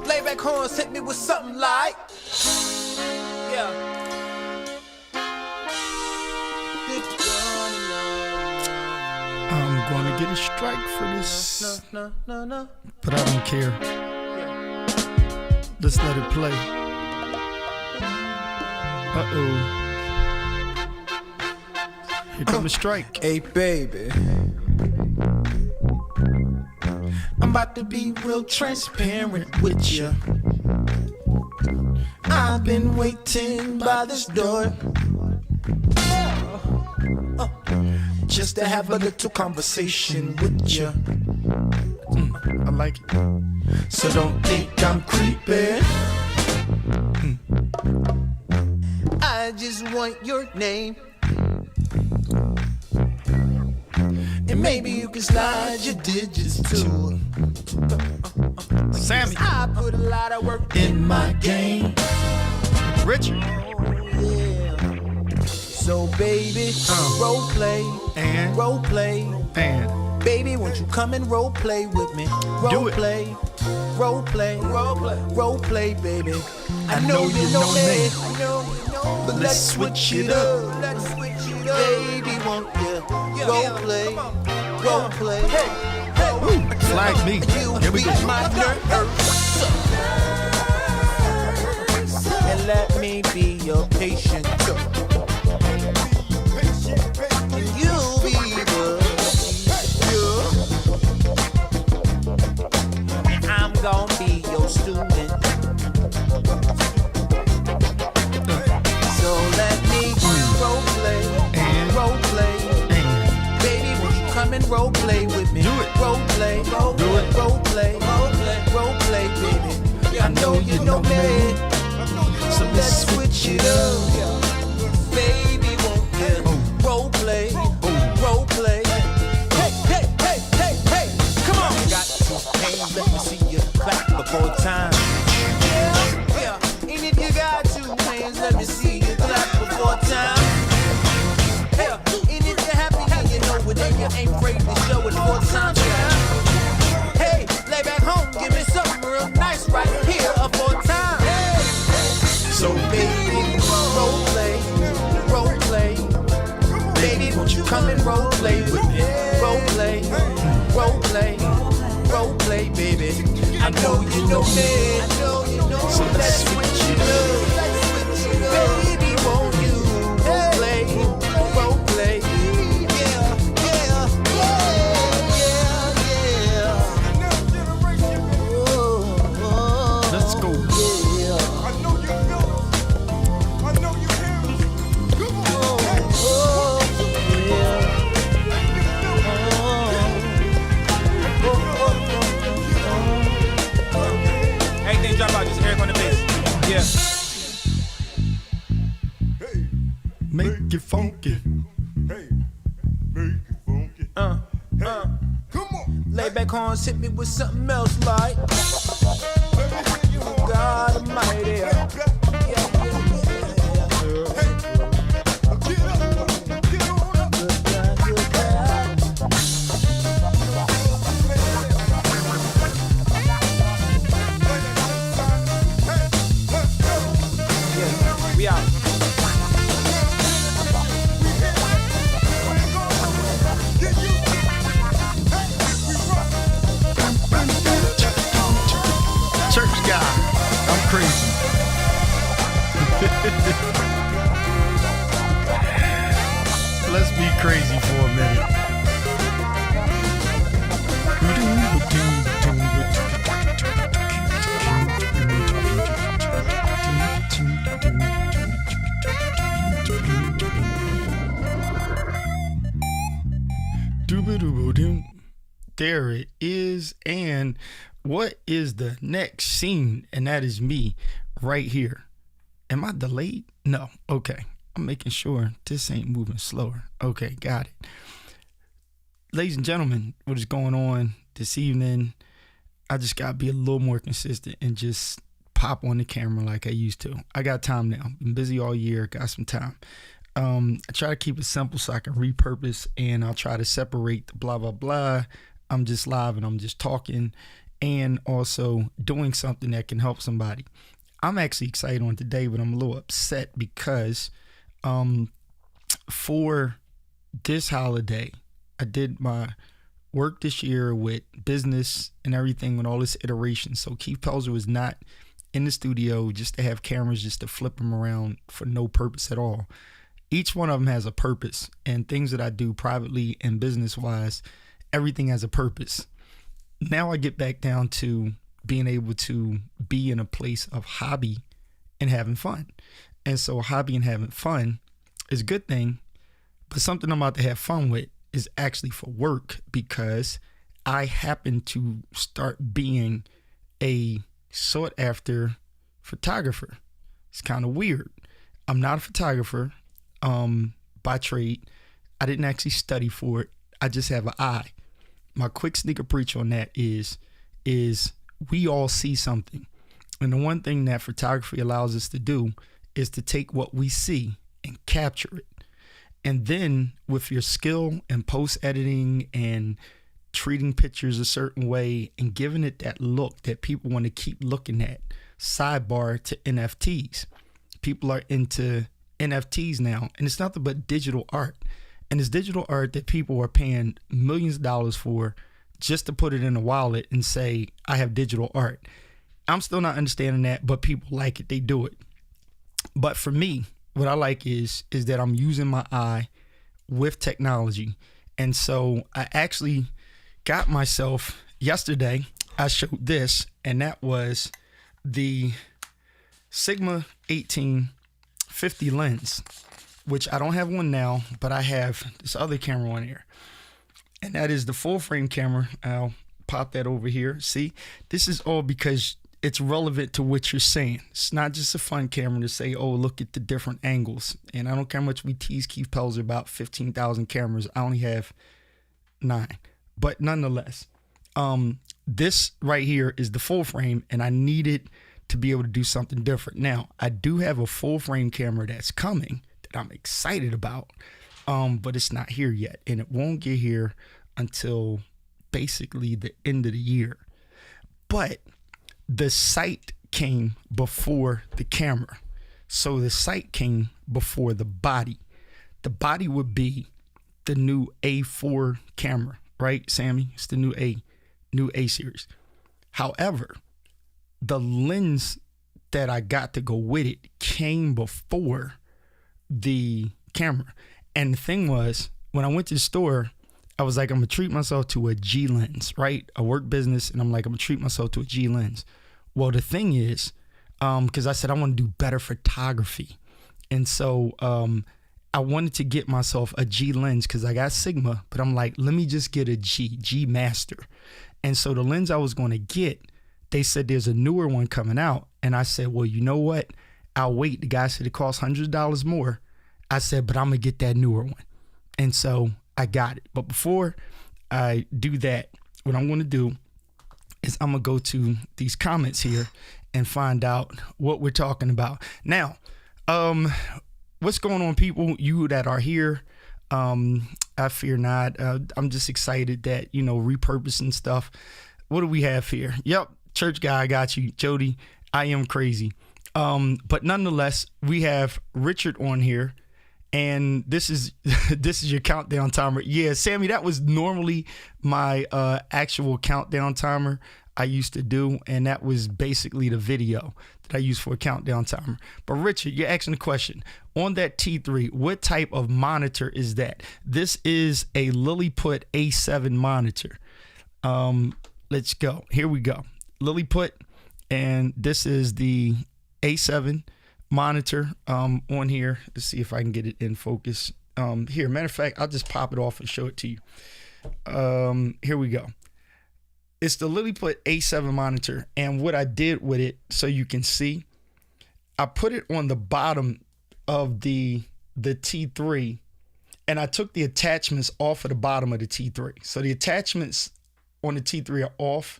Lay back horns hit me with something like, yeah. I'm gonna get a strike for this, No. but I don't care. Let's let it play. Uh-oh. Here comes a strike. Hey baby, I'm about to be real transparent with you. I've been waiting by this door, just to have a little conversation with you. I like it. So don't think I'm creeping. I just want your name, and maybe you can slide your digits too. Sammy. I put a lot of work in my game. Richard. Yeah. So baby, role play And role play. and Baby, won't you come and role play with me? Do Role it. play, role play, role play, baby. I know you know me, but let's switch it up. Baby, won't you role play, role play? flag me. You Here we be go. my nurse, and let me be your patient. And you'll be the cure. I'm gonna be your student. So let me role play, And role play. and Baby, won't you come and role play with me? Do it. Role play, role Do play, it. role play, role play, baby. I know you know me, so let's switch it up. Baby, won't you role play, role play? Hey, hey, hey, hey, hey, come on. You got two hands, let me see you clap before time. Yeah, and if you got two hands, let me see you clap before time. Yeah, and if you're happy and you know it, then you ain't afraid to show it for time. Hey, lay back home, give me something real nice right here for time. So baby, role play, role play. Baby, won't you come and role play with me? Role play, role play, role play, baby. I know you know me, so let's switch it up. Baby, won't you role play, role play? Yeah, yeah, yeah, yeah. let's go. Everything drop out, just Eric on the bass. Make it funky. Lay back horns hit me with something else like, God Almighty. Yeah, yeah, yeah. We out. Church guy. I'm crazy. Let's be crazy for a minute. There it is. And what is the next scene? And that is me right here. Am I delayed? No. Okay. I'm making sure this ain't moving slower. Okay, got it. Ladies and gentlemen, what is going on this evening? I just got to be a little more consistent and just pop on the camera like I used to. I got time now. Been busy all year. Got some time. I try to keep it simple so I can repurpose, and I'll try to separate the blah, blah, blah. I'm just live and I'm just talking, and also doing something that can help somebody. I'm actually excited on today, but I'm a little upset because for this holiday, I did my work this year with business and everything with all this iteration. So Keith Pelzer was not in the studio just to have cameras, just to flip them around for no purpose at all. Each one of them has a purpose, and things that I do privately and business wise, everything has a purpose. Now I get back down to being able to be in a place of hobby and having fun. And so hobby and having fun is a good thing, but something I'm about to have fun with is actually for work, because I happen to start being a sought after photographer. It's kind of weird. I'm not a photographer by trade. I didn't actually study for it. I just have an eye. My quick sneaker preach on that is we all see something. And the one thing that photography allows us to do is to take what we see and capture it. And then with your skill and post editing and treating pictures a certain way and giving it that look that people want to keep looking at. Sidebar to NFTs. People are into NFTs now, and it's nothing but digital art. And it's digital art that people are paying millions of dollars for just to put it in a wallet and say, I have digital art. I'm still not understanding that, but people like it. They do it. But for me, what I like is that I'm using my eye with technology. And so I actually got myself yesterday, I showed this, and that was the Sigma 1850 lens, which I don't have one now, but I have this other camera on here. And that is the full frame camera. I'll pop that over here. See, this is all because it's relevant to what you're saying. It's not just a fun camera to say, oh, look at the different angles. And I don't care how much we tease Keith Pelzer about 15,000 cameras. I only have 9. But nonetheless, this right here is the full frame, and I needed to be able to do something different. Now, I do have a full frame camera that's coming that I'm excited about, but it's not here yet. And it won't get here until basically the end of the year. But the sight came before the camera. So the sight came before the body. The body would be the new A4 camera, right, Sammy? It's the new A series. However, the lens that I got to go with it came before the camera. And the thing was, when I went to the store, I was like, I'm gonna treat myself to a G lens, right? I work business, and I'm like, I'm gonna treat myself to a G lens. Well, the thing is, because I said I want to do better photography. And so I wanted to get myself a G lens because I got Sigma, but I'm like, let me just get a G Master. And so the lens I was going to get, they said there's a newer one coming out. And I said, well, you know what? I'll wait. The guy said it costs hundreds of dollars more. I said, but I'm going to get that newer one. And so I got it. But before I do that, what I'm going to do is I'm going to go to these comments here and find out what we're talking about. Now, what's going on, people? You that are here, I fear not. I'm just excited that, repurposing stuff. What do we have here? Yep, church guy, I got you. Jody, I am crazy. But nonetheless, we have Richard on here. And this is your countdown timer. Yeah, Sammy, that was normally my actual countdown timer I used to do, and that was basically the video that I used for a countdown timer. But Richard, you're asking the question, on that T3, what type of monitor is that? This is a Lilliput A7 monitor. Let's go. Here we go. Lilliput, and this is the A7 monitor on here. Let's see if I can get it in focus. Here, matter of fact, I'll just pop it off and show it to you. Here we go. It's the Lilliput A7 monitor, and what I did with it, so you can see, I put it on the bottom of the T3, and I took the attachments off of the bottom of the T3. So the attachments on the T3 are off.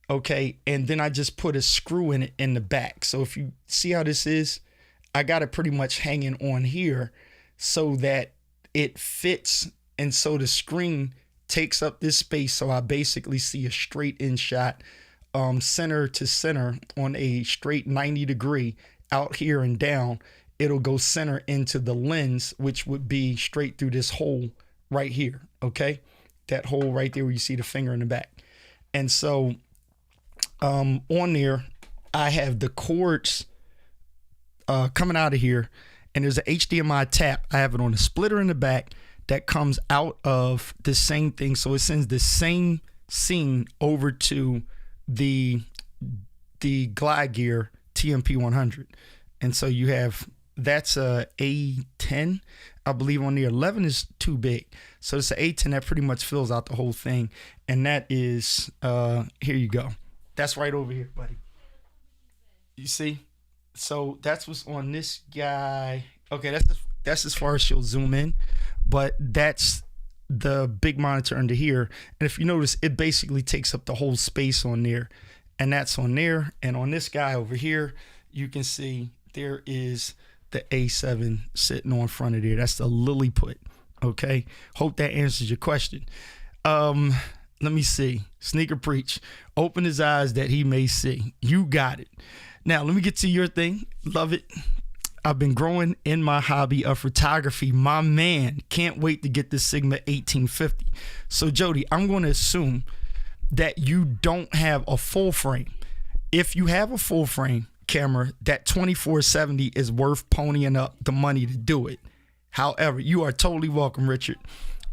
Okay, and then I just put a screw in it in the back. So if you see how this is, I got it pretty much hanging on here so that it fits, and so the screen takes up this space, so I basically see a straight in shot center to center on a straight 90 degree out here and down, it'll go center into the lens, which would be straight through this hole right here. Okay. That hole right there where you see the finger in the back. And so on there, I have the cords coming out of here, and there's an HDMI tap. I have it on a splitter in the back that comes out of the same thing. So it sends the same scene over to the Glide Gear TMP 100. And so you have, that's a A10, I believe. On the 11 is too big. So it's an A10 that pretty much fills out the whole thing. And that is, here you go. That's right over here, buddy. You see? So that's what's on this guy. Okay, that's as far as she'll zoom in. But that's the big monitor under here. And if you notice, it basically takes up the whole space on there. And that's on there. And on this guy over here, you can see there is the A7 sitting on front of there. That's the Lilliput. Okay. Hope that answers your question. Let me see. Sneaker Preach. Open his eyes that he may see. You got it. Now, let me get to your thing. Love it. I've been growing in my hobby of photography. My man, can't wait to get this Sigma 1850. So, Jody, I'm going to assume that you don't have a full frame. If you have a full frame camera, that 2470 is worth ponying up the money to do it. However, you are totally welcome, Richard.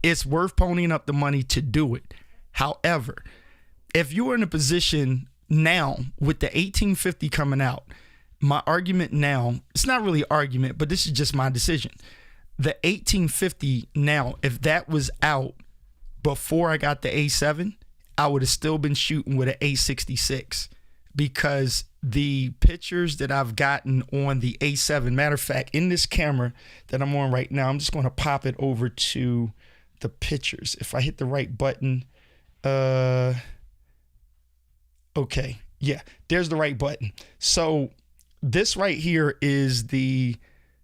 It's worth ponying up the money to do it. However, if you are in a position now with the 1850 coming out, my argument now, it's not really an argument, but this is just my decision. The 1850 now, if that was out before I got the A7, I would have still been shooting with an A66, because the pictures that I've gotten on the A7, matter of fact, in this camera that I'm on right now, I'm just going to pop it over to the pictures. If I hit the right button, okay, yeah, there's the right button. So this right here is the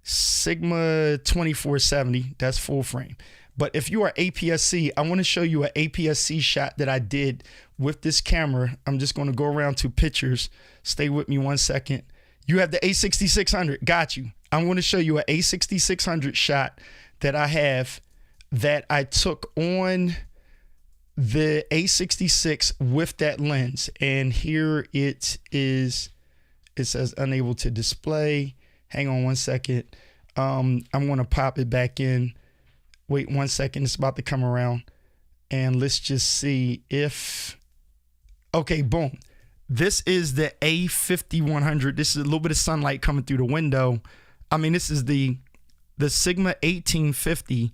Sigma 2470. That's full frame. But if you are APS-C, I want to show you an APS-C shot that I did with this camera. I'm just going to go around to pictures. Stay with me 1 second. You have the A6600. Got you. I'm going to show you an A6600 shot that I have that I took on the A66 with that lens. And here it is. It says unable to display. Hang on 1 second. I'm going to pop it back in. Wait 1 second. It's about to come around. And let's just see if... Okay, boom. This is the A5100. This is a little bit of sunlight coming through the window. I mean, this is the Sigma 1850,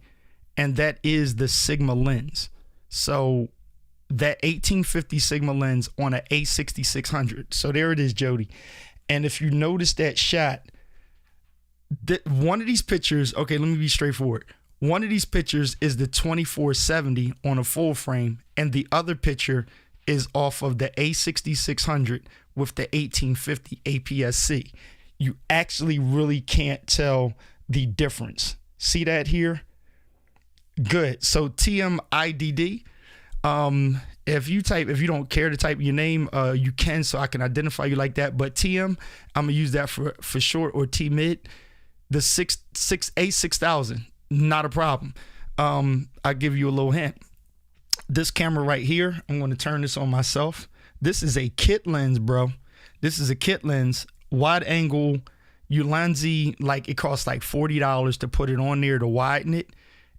and that is the Sigma lens. So that 1850 Sigma lens on an A6600. So there it is, Jody. And if you notice that shot, one of these pictures, okay, let me be straightforward. One of these pictures is the 2470 on a full frame, and the other picture is off of the A6600 with the 1850 APS-C. You actually really can't tell the difference. See that here? Good. So TMIDD. If you don't care to type your name, you can, so I can identify you like that. But TM, I'm gonna use that for short, or T-mid. The A6000, not a problem. I'll give you a little hint. This camera right here, I'm going to turn this on myself. This is a kit lens, bro. This is a kit lens, wide angle Ulanzi. Like, it costs like $40 to put it on there to widen it.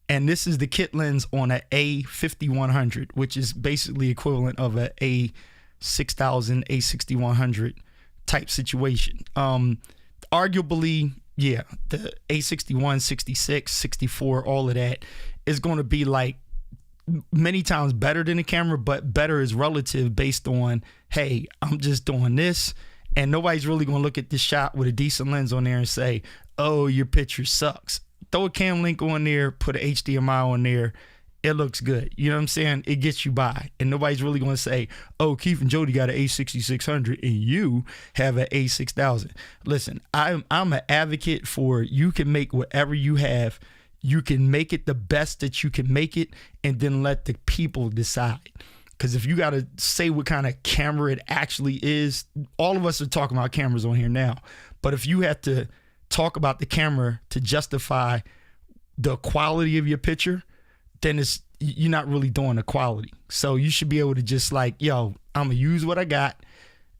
And this is the kit lens on an A5100, which is basically equivalent of a A6000, A6100 type situation. Arguably, yeah, the A61, 66, 64, all of that is going to be like many times better than the camera, but better is relative based on, hey, I'm just doing this, and nobody's really going to look at this shot with a decent lens on there and say, oh, your picture sucks. Throw a cam link on there, put an HDMI on there, it looks good. You know what I'm saying? It gets you by. And nobody's really going to say, oh, Keith and Jody got an A6600 and you have an A6000. Listen, I'm an advocate for, you can make whatever you have. You can make it the best that you can make it, and then let the people decide. Because if you got to say what kind of camera it actually is, all of us are talking about cameras on here now. But if you have to talk about the camera to justify the quality of your picture, then you're not really doing the quality. So you should be able to just like, yo, I'm going to use what I got,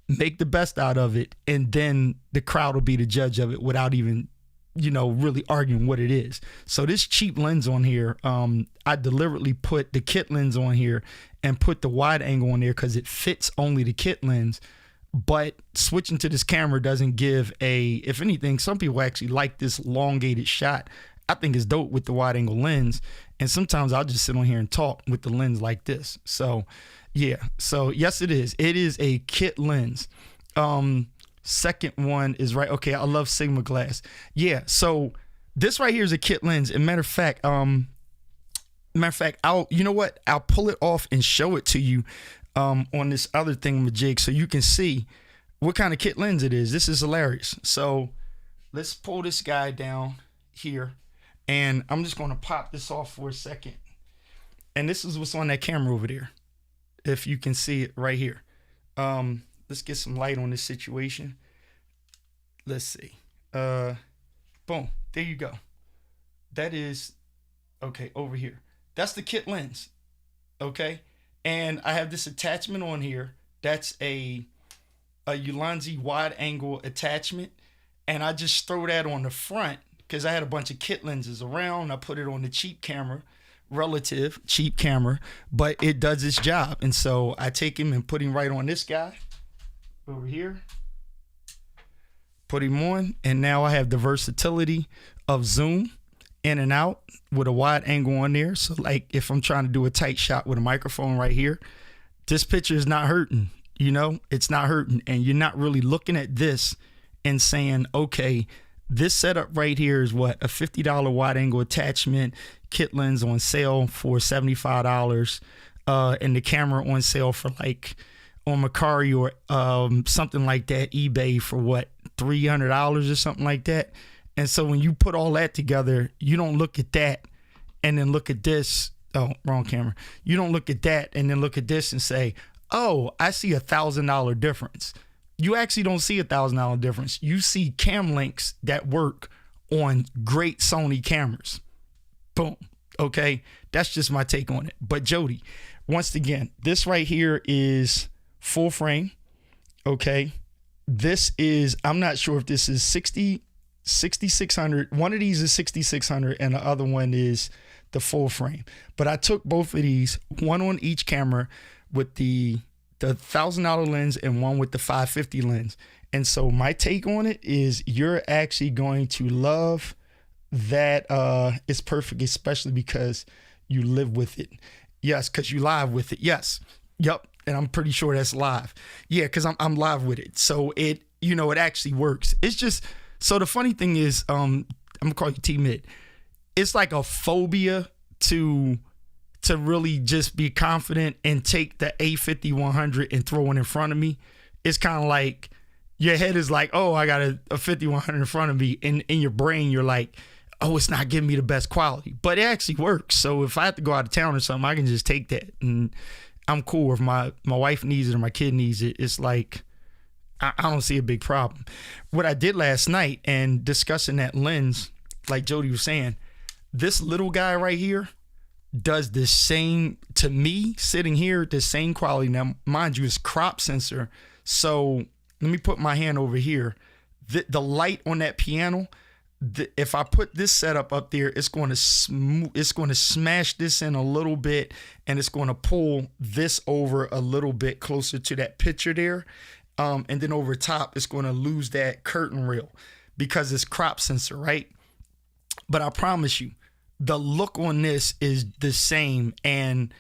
make the best out of it, and then the crowd will be the judge of it without even, really arguing what it is. So this cheap lens on here, I deliberately put the kit lens on here and put the wide angle on there because it fits only the kit lens. But switching to this camera doesn't give if anything, some people actually like this elongated shot. I think it's dope with the wide angle lens. And sometimes I'll just sit on here and talk with the lens like this. So yeah. So yes, it is. It is a kit lens. Second one is right. Okay. I love Sigma glass. Yeah. So this right here is a kit lens. And matter of fact, I'll pull it off and show it to you on this other thing with jig so you can see what kind of kit lens it is. This is hilarious. So let's pull this guy down here and I'm just going to pop this off for a second. And this is what's on that camera over there. If you can see it right here. Let's get some light on this situation. Let's see. Boom. There you go. That is, okay, over here. That's the kit lens. Okay. And I have this attachment on here. That's a Ulanzi wide angle attachment. And I just throw that on the front because I had a bunch of kit lenses around. I put it on the cheap camera, relative cheap camera, but it does its job. And so I take him and put him right on this guy over here. Put him on. And now I have the versatility of zoom in and out with a wide angle on there. So like if I'm trying to do a tight shot with a microphone right here, this picture is not hurting, it's not hurting. And you're not really looking at this and saying, okay, this setup right here is what, a $50 wide angle attachment, kit lens on sale for $75. And the camera on sale for like on Mercari or something like that, eBay for what, $300 or something like that. And so when you put all that together, you don't look at that and then look at this. Oh, wrong camera. You don't look at that and then look at this and say, oh, I see $1,000 difference. You actually don't see $1,000 difference. You see cam links that work on great Sony cameras. Boom. Okay. That's just my take on it. But Jody, once again, this right here is full frame. Okay. This is, I'm not sure if this is 6600. One of these is 6600 and the other one is the full frame. But I took both of these, one on each camera with the $1,000 lens and one with the $550 lens. And so my take on it is you're actually going to love that. It's perfect, especially because you live with it. Yes, because you live with it. Yes. Yep. And I'm pretty sure that's live. Yeah, because I'm live with it. So it actually works. It's just, so the funny thing is, I'm gonna call you T-Mid. It's like a phobia to really just be confident and take the A50-100 and throw it in front of me. It's kind of like your head is like, oh, I got a 50-100 in front of me. And in your brain, you're like, oh, it's not giving me the best quality. But it actually works. So if I have to go out of town or something, I can just take that. And I'm cool. If my wife needs it or my kid needs it, it's like, I don't see a big problem. What I did last night and discussing that lens, like Jody was saying, this little guy right here does the same, to me, sitting here, the same quality. Now, mind you, it's crop sensor. So let me put my hand over here. The light on that piano, if I put this setup up there, it's going to smash this in a little bit, and it's going to pull this over a little bit closer to that picture there. And then over top, it's going to lose that curtain rail because it's crop sensor, right? But I promise you, the look on this is the same. And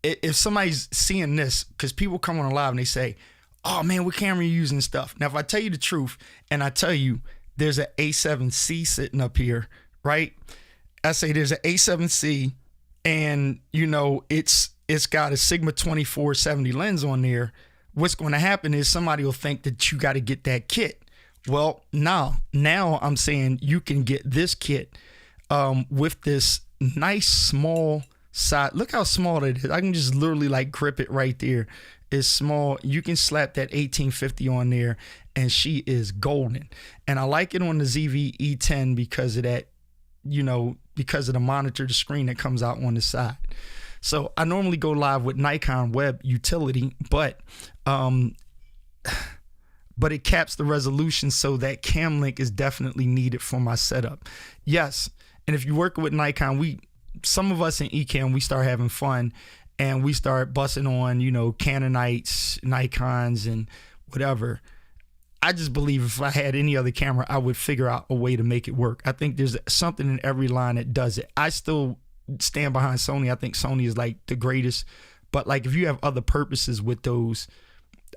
if somebody's seeing this, because people come on live and they say, oh man, what camera are you using and stuff? Now, if I tell you the truth and I tell you there's an A7C sitting up here, right? I say there's an A7C and it's got a Sigma 2470 lens on there. What's going to happen is somebody will think that you got to get that kit. Well, now I'm saying you can get this kit with this nice small side. Look how small it is. I can just literally like grip it right there. It's small. You can slap that 1850 on there and she is golden. And I like it on the ZV-E10 because of that, because of the monitor, the screen that comes out on the side. So I normally go live with Nikon Web Utility, but it caps the resolution, so that cam link is definitely needed for my setup. Yes, and if you work with Nikon, some of us in Ecamm, we start having fun and we start busting on, Canonites, Nikons, and whatever. I just believe if I had any other camera, I would figure out a way to make it work. I think there's something in every line that does it. I still stand behind Sony. I think Sony is like the greatest, but like if you have other purposes with those,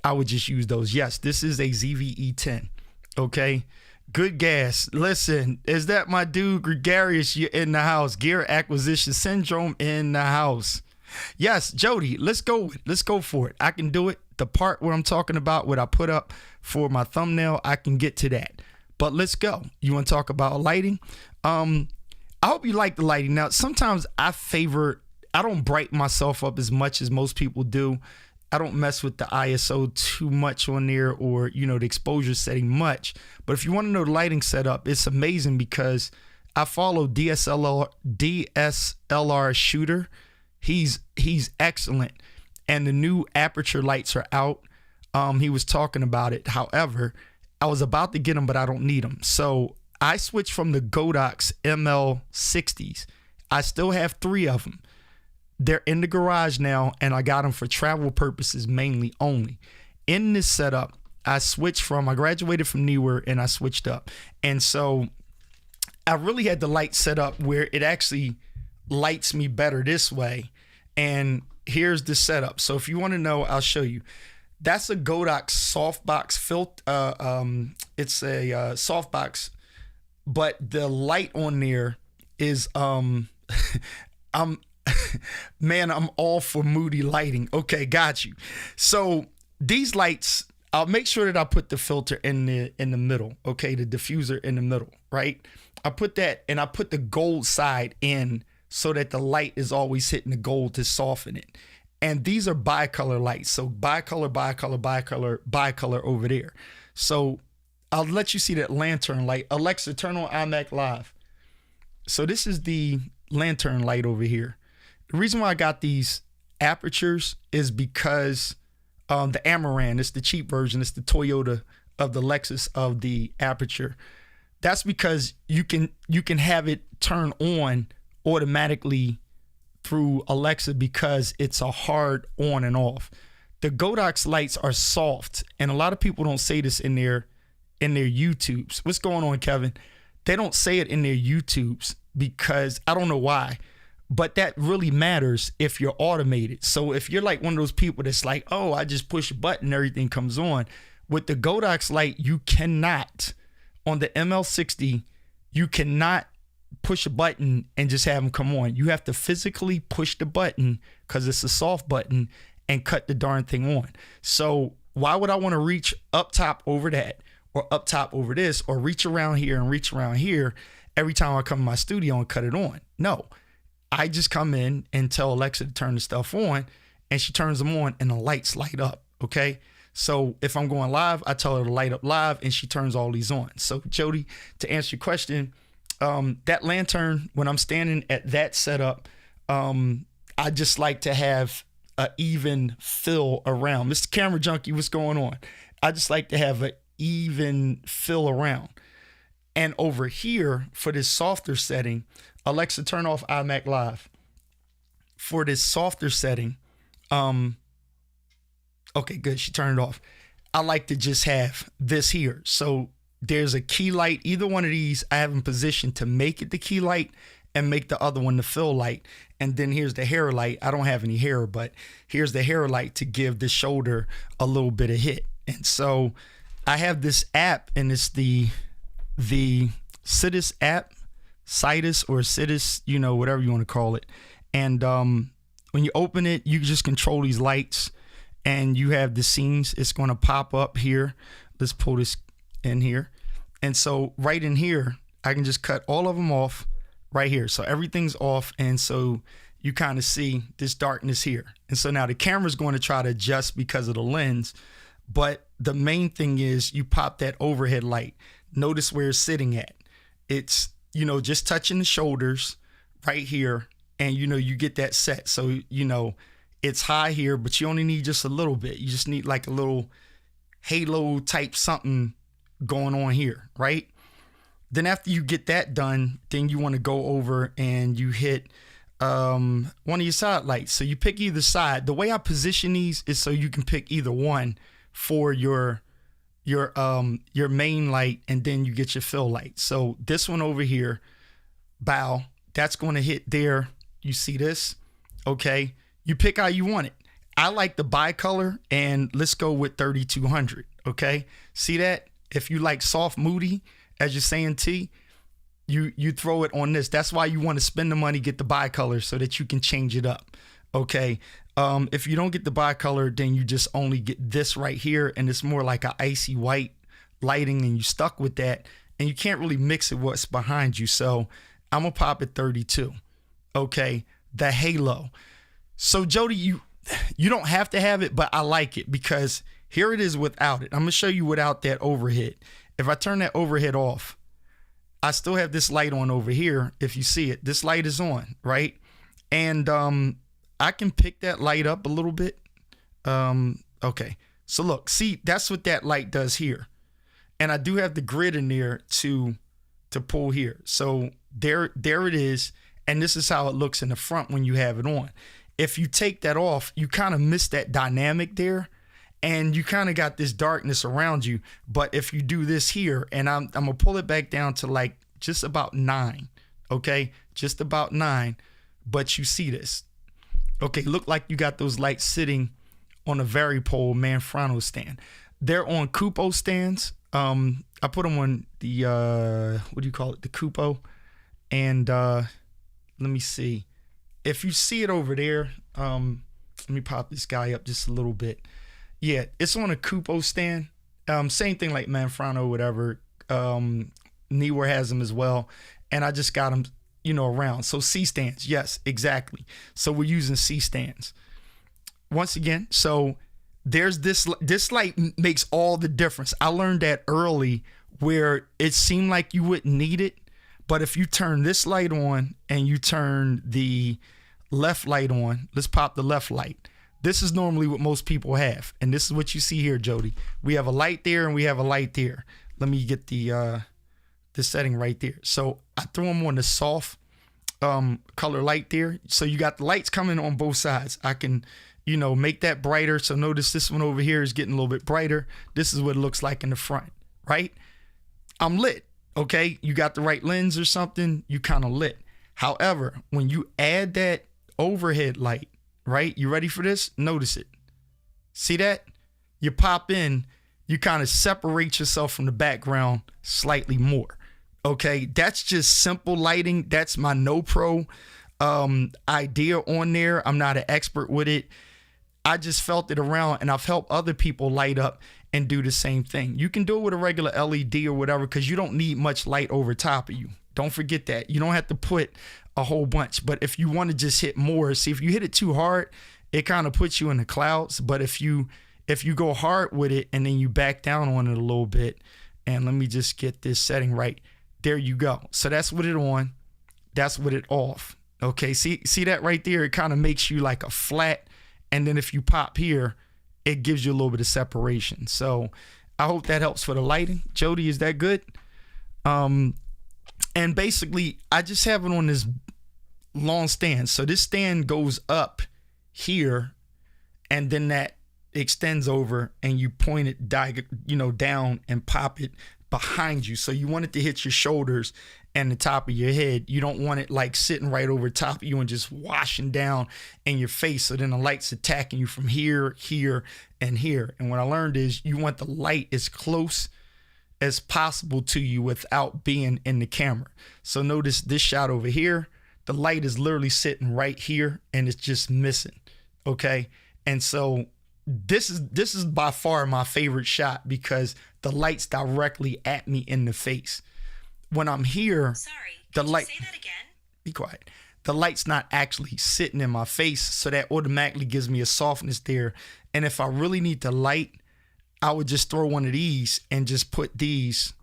I would just use those. Yes, this is a ZV-E10. Okay. Good gas. Listen, is that my dude Gregarious? You're in the house. Gear Acquisition Syndrome in the house. Yes, Jody, let's go for it. I can do it. The part where I'm talking about what I put up for my thumbnail, I can get to that. But let's go. You want to talk about lighting? I hope you like the lighting. Now, sometimes I don't brighten myself up as much as most people do. I don't mess with the ISO too much on there, or, the exposure setting much. But if you want to know the lighting setup, it's amazing because I follow DSLR Shooter. He's excellent. And the new aperture lights are out. He was talking about it. However, I was about to get them, but I don't need them. So I switched from the Godox ML60s. I still have 3 of them. They're in the garage now, and I got them for travel purposes mainly only. In this setup, I graduated from Newer and I switched up. And so I really had the light set up where it actually lights me better this way. And here's the setup. So if you want to know, I'll show you. That's a Godox softbox filter. It's a softbox, but the light on there is I'm all for moody lighting. Okay, got you. So these lights, I'll make sure that I put the filter in the middle. Okay, the diffuser in the middle, right? I put that, and I put the gold side in so that the light is always hitting the gold to soften it. And these are bicolor lights. So bicolor, bicolor, bicolor, bicolor over there. So I'll let you see that lantern light. Alexa, turn on iMac Live. So this is the lantern light over here. The reason why I got these apertures is because the Amaran, it's the cheap version. It's the Toyota of the Lexus of the aperture. That's because you can have it turn on automatically through Alexa because it's a hard on and off. The Godox lights are soft, and a lot of people don't say this in their YouTubes. What's going on, Kevin? They don't say it in their YouTubes because I don't know why, but that really matters if you're automated. So if you're like one of those people that's like, oh, I just push a button, everything comes on. With the Godox light, you cannot, on the ML60, you cannot push a button and just have them come on. You have to physically push the button because it's a soft button and cut the darn thing on. So why would I want to reach up top over that, or up top over this, or reach around here and reach around here every time I come to my studio and cut it on? No, I just come in and tell Alexa to turn the stuff on, and she turns them on and the lights light up. Okay. So if I'm going live, I tell her to light up live and she turns all these on. So Jody, to answer your question, that lantern, when I'm standing at that setup, I just like to have an even fill around. Mr. Camera Junkie, what's going on? I just like to have an even fill around. And over here, for this softer setting, Alexa, turn off iMac Live. For this softer setting, okay, good, she turned it off. I like to just have this here. So there's a key light. Either one of these I have in position to make it the key light and make the other one the fill light. And then here's the hair light. I don't have any hair, but here's the hair light to give the shoulder a little bit of hit. And so I have this app, and it's the Citus app, Citus or Citus, whatever you want to call it. And when you open it, you just control these lights, and you have the scenes. It's going to pop up here. Let's pull this in here. And so right in here, I can just cut all of them off right here. So everything's off. And so you kind of see this darkness here. And so now the camera's going to try to adjust because of the lens. But the main thing is you pop that overhead light. Notice where it's sitting at. It's, you know, just touching the shoulders right here. And, you know, you get that set. So, you know, it's high here, but you only need just a little bit. You just need like a little halo type something going on here, right? Then after you get that done, then you want to go over and you hit one of your side lights. So you pick either side. The way I position these is so you can pick either one for your main light, and then you get your fill light. So this one over here, bow, that's going to hit there. You see this? Okay. You pick how you want it. I like the bicolor, and let's go with 3200. Okay. See that? If you like soft moody, as you're saying, T, you throw it on this. That's why you want to spend the money, get the bicolor so that you can change it up. Okay. If you don't get the bicolor, then you just only get this right here, and it's more like an icy white lighting, and you stuck with that, and you can't really mix it what's behind you. So I'm gonna pop it 32. Okay. The halo. So Jody, you don't have to have it, but I like it because here it is without it. I'm gonna show you without that overhead. If I turn that overhead off, I still have this light on over here. If you see it, this light is on, right? And I can pick that light up a little bit. Okay, so look, see, that's what that light does here. And I do have the grid in there to pull here. So there it is. And this is how it looks in the front when you have it on. If you take that off, you kind of miss that dynamic there, and you kind of got this darkness around you. But if you do this here, and I'm gonna pull it back down to like just about 9, okay? Just about 9, but you see this. Okay, look like you got those lights sitting on a Varipole Manfrotto stand. They're on Cupo stands. I put them on the, what do you call it? The Cupo. And let me see. If you see it over there, let me pop this guy up just a little bit. Yeah, it's on a Cupo stand. Same thing like Manfrotto, whatever. Neewer has them as well. And I just got them, you know, around. So C stands. Yes, exactly. So we're using C stands. Once again, so there's this light makes all the difference. I learned that early where it seemed like you wouldn't need it. But if you turn this light on and you turn the left light on, let's pop the left light. This is normally what most people have. And this is what you see here, Jody. We have a light there and we have a light there. Let me get the setting right there. So I throw them on the soft color light there. So you got the lights coming on both sides. I can, you know, make that brighter. So notice this one over here is getting a little bit brighter. This is what it looks like in the front, right? I'm lit. Okay, you got the right lens or something, you kind of lit. However, when you add that overhead light, right? You ready for this? Notice it. See that? You pop in, you kind of separate yourself from the background slightly more. Okay, that's just simple lighting. That's my no pro idea on there. I'm not an expert with it. I just felt it around, and I've helped other people light up and do the same thing. You can do it with a regular LED or whatever, because you don't need much light over top of you. Don't forget that. You don't have to put a whole bunch. But if you want to just hit more, see, if you hit it too hard, it kind of puts you in the clouds. But if you go hard with it and then you back down on it a little bit, and let me just get this setting right. There you go. So that's with it on. That's with it off. Okay, see that right there? It kind of makes you like a flat. And then if you pop here, it gives you a little bit of separation. So I hope that helps for the lighting. Jody, is that good? And basically, I just have it on this long stand. So this stand goes up here, and then that extends over, and you point it down and pop it behind you. So you want it to hit your shoulders and the top of your head. You don't want it like sitting right over top of you and just washing down in your face. So then the light's attacking you from here, here, and here. And what I learned is you want the light as close as possible to you without being in the camera. So notice this shot over here, the light is literally sitting right here and it's just missing. Okay. And so this is by far my favorite shot because the light's directly at me in the face. When I'm here, Sorry, the could light. you say that again? Be quiet. the light's not actually sitting in my face, so that automatically gives me a softness there. And if I really need to light, I would just throw one of these and just put these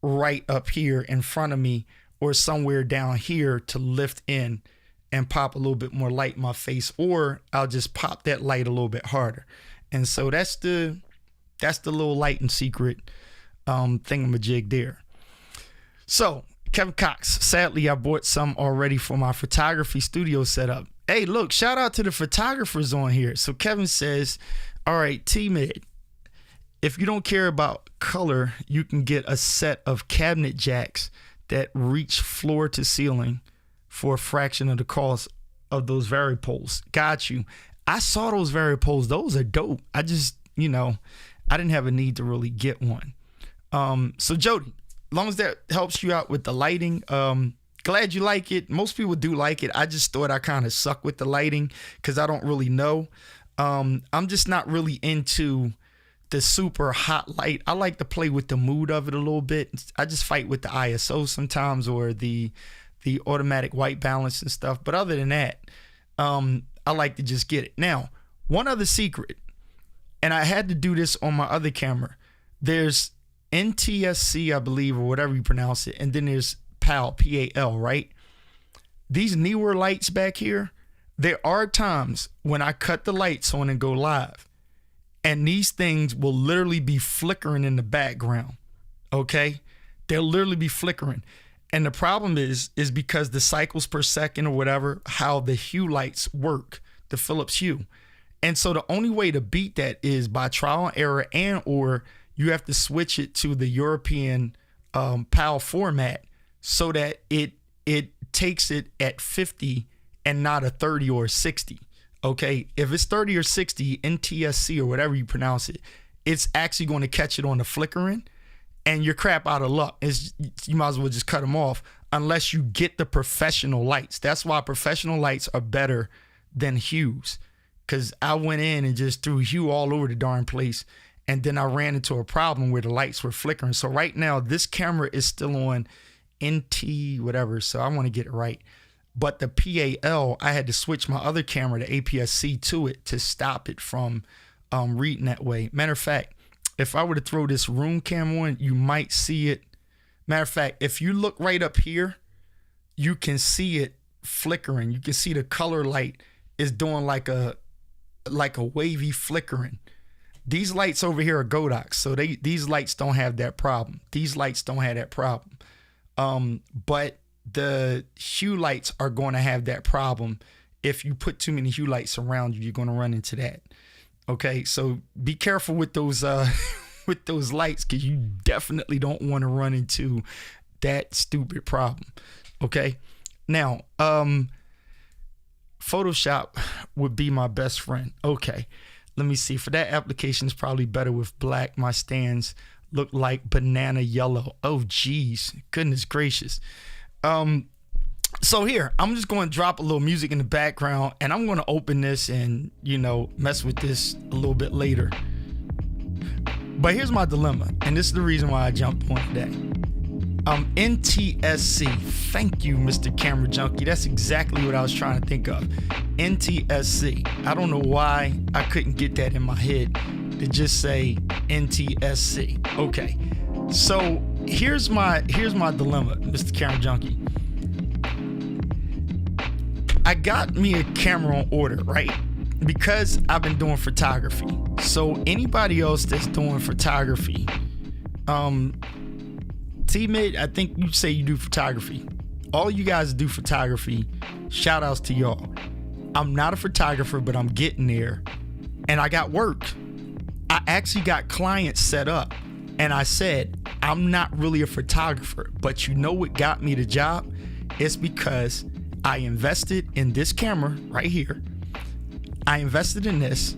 right up here in front of me or somewhere down here to lift in and pop a little bit more light in my face, or I'll just pop that light a little bit harder. And so that's the little lighting secret thingamajig there. So Kevin Cox, sadly I bought some already for my photography studio setup. Hey, look, shout out to the photographers on here. So Kevin says, all right, T-Mid, if you don't care about color, you can get a set of cabinet jacks that reach floor to ceiling for a fraction of the cost of those varipoles. Got you. I saw those varipoles. Those are dope. I just, I didn't have a need to really get one. So Jody, as long as that helps you out with the lighting, glad you like it. Most people do like it. I just thought I kind of suck with the lighting because I don't really know. I'm just not really into the super hot light. I like to play with the mood of it a little bit. I just fight with the ISO sometimes, or the automatic white balance and stuff. But other than that, I like to just get it. Now, one other secret, and I had to do this on my other camera. There's NTSC, I believe, or whatever you pronounce it, and then there's PAL, P-A-L, right? These newer lights back here, there are times when I cut the lights on and go live, and these things will literally be flickering in the background, okay? They'll literally be flickering. And the problem is because the cycles per second or whatever, how the hue lights work, the Philips Hue. And so the only way to beat that is by trial and error, and or you have to switch it to the European PAL format so that it takes it at 50 and not a 30 or a 60. Okay, if it's 30 or 60, NTSC or whatever you pronounce it, it's actually going to catch it on the flickering, and you're crap out of luck. You might as well just cut them off unless you get the professional lights. That's why professional lights are better than hues, because I went in and just threw hue all over the darn place, and then I ran into a problem where the lights were flickering. So right now, this camera is still on NT whatever, so I want to get it right. But the PAL, I had to switch my other camera, the APS-C, to it to stop it from reading that way. Matter of fact, if I were to throw this room cam on, you might see it. Matter of fact, if you look right up here, you can see it flickering. You can see the color light is doing like a wavy flickering. These lights over here are Godox, so these lights don't have that problem. These lights don't have that problem. But the hue lights are going to have that problem. If you put too many hue lights around you, you're going to run into that. Okay, so be careful with those with those lights, because you definitely don't want to run into that stupid problem. Okay, now Photoshop would be my best friend. Okay, let me see. For that application, it's probably better with black. My stands look like banana yellow. Oh geez, goodness gracious. So here, I'm just going to drop a little music in the background, and I'm going to open this and, mess with this a little bit later. But here's my dilemma, and this is the reason why I jumped on today. NTSC. Thank you, Mr. Camera Junkie. That's exactly what I was trying to think of. NTSC. I don't know why I couldn't get that in my head to just say NTSC. Okay. So here's my dilemma, Mr. Camera Junkie. I got me a camera on order, right? Because I've been doing photography. So anybody else that's doing photography, T-Mid, I think you say you do photography. All you guys do photography. Shout outs to y'all. I'm not a photographer, but I'm getting there. And I got work. I actually got clients set up. And I said, I'm not really a photographer, but you know what got me the job? It's because I invested in this camera right here. I invested in this.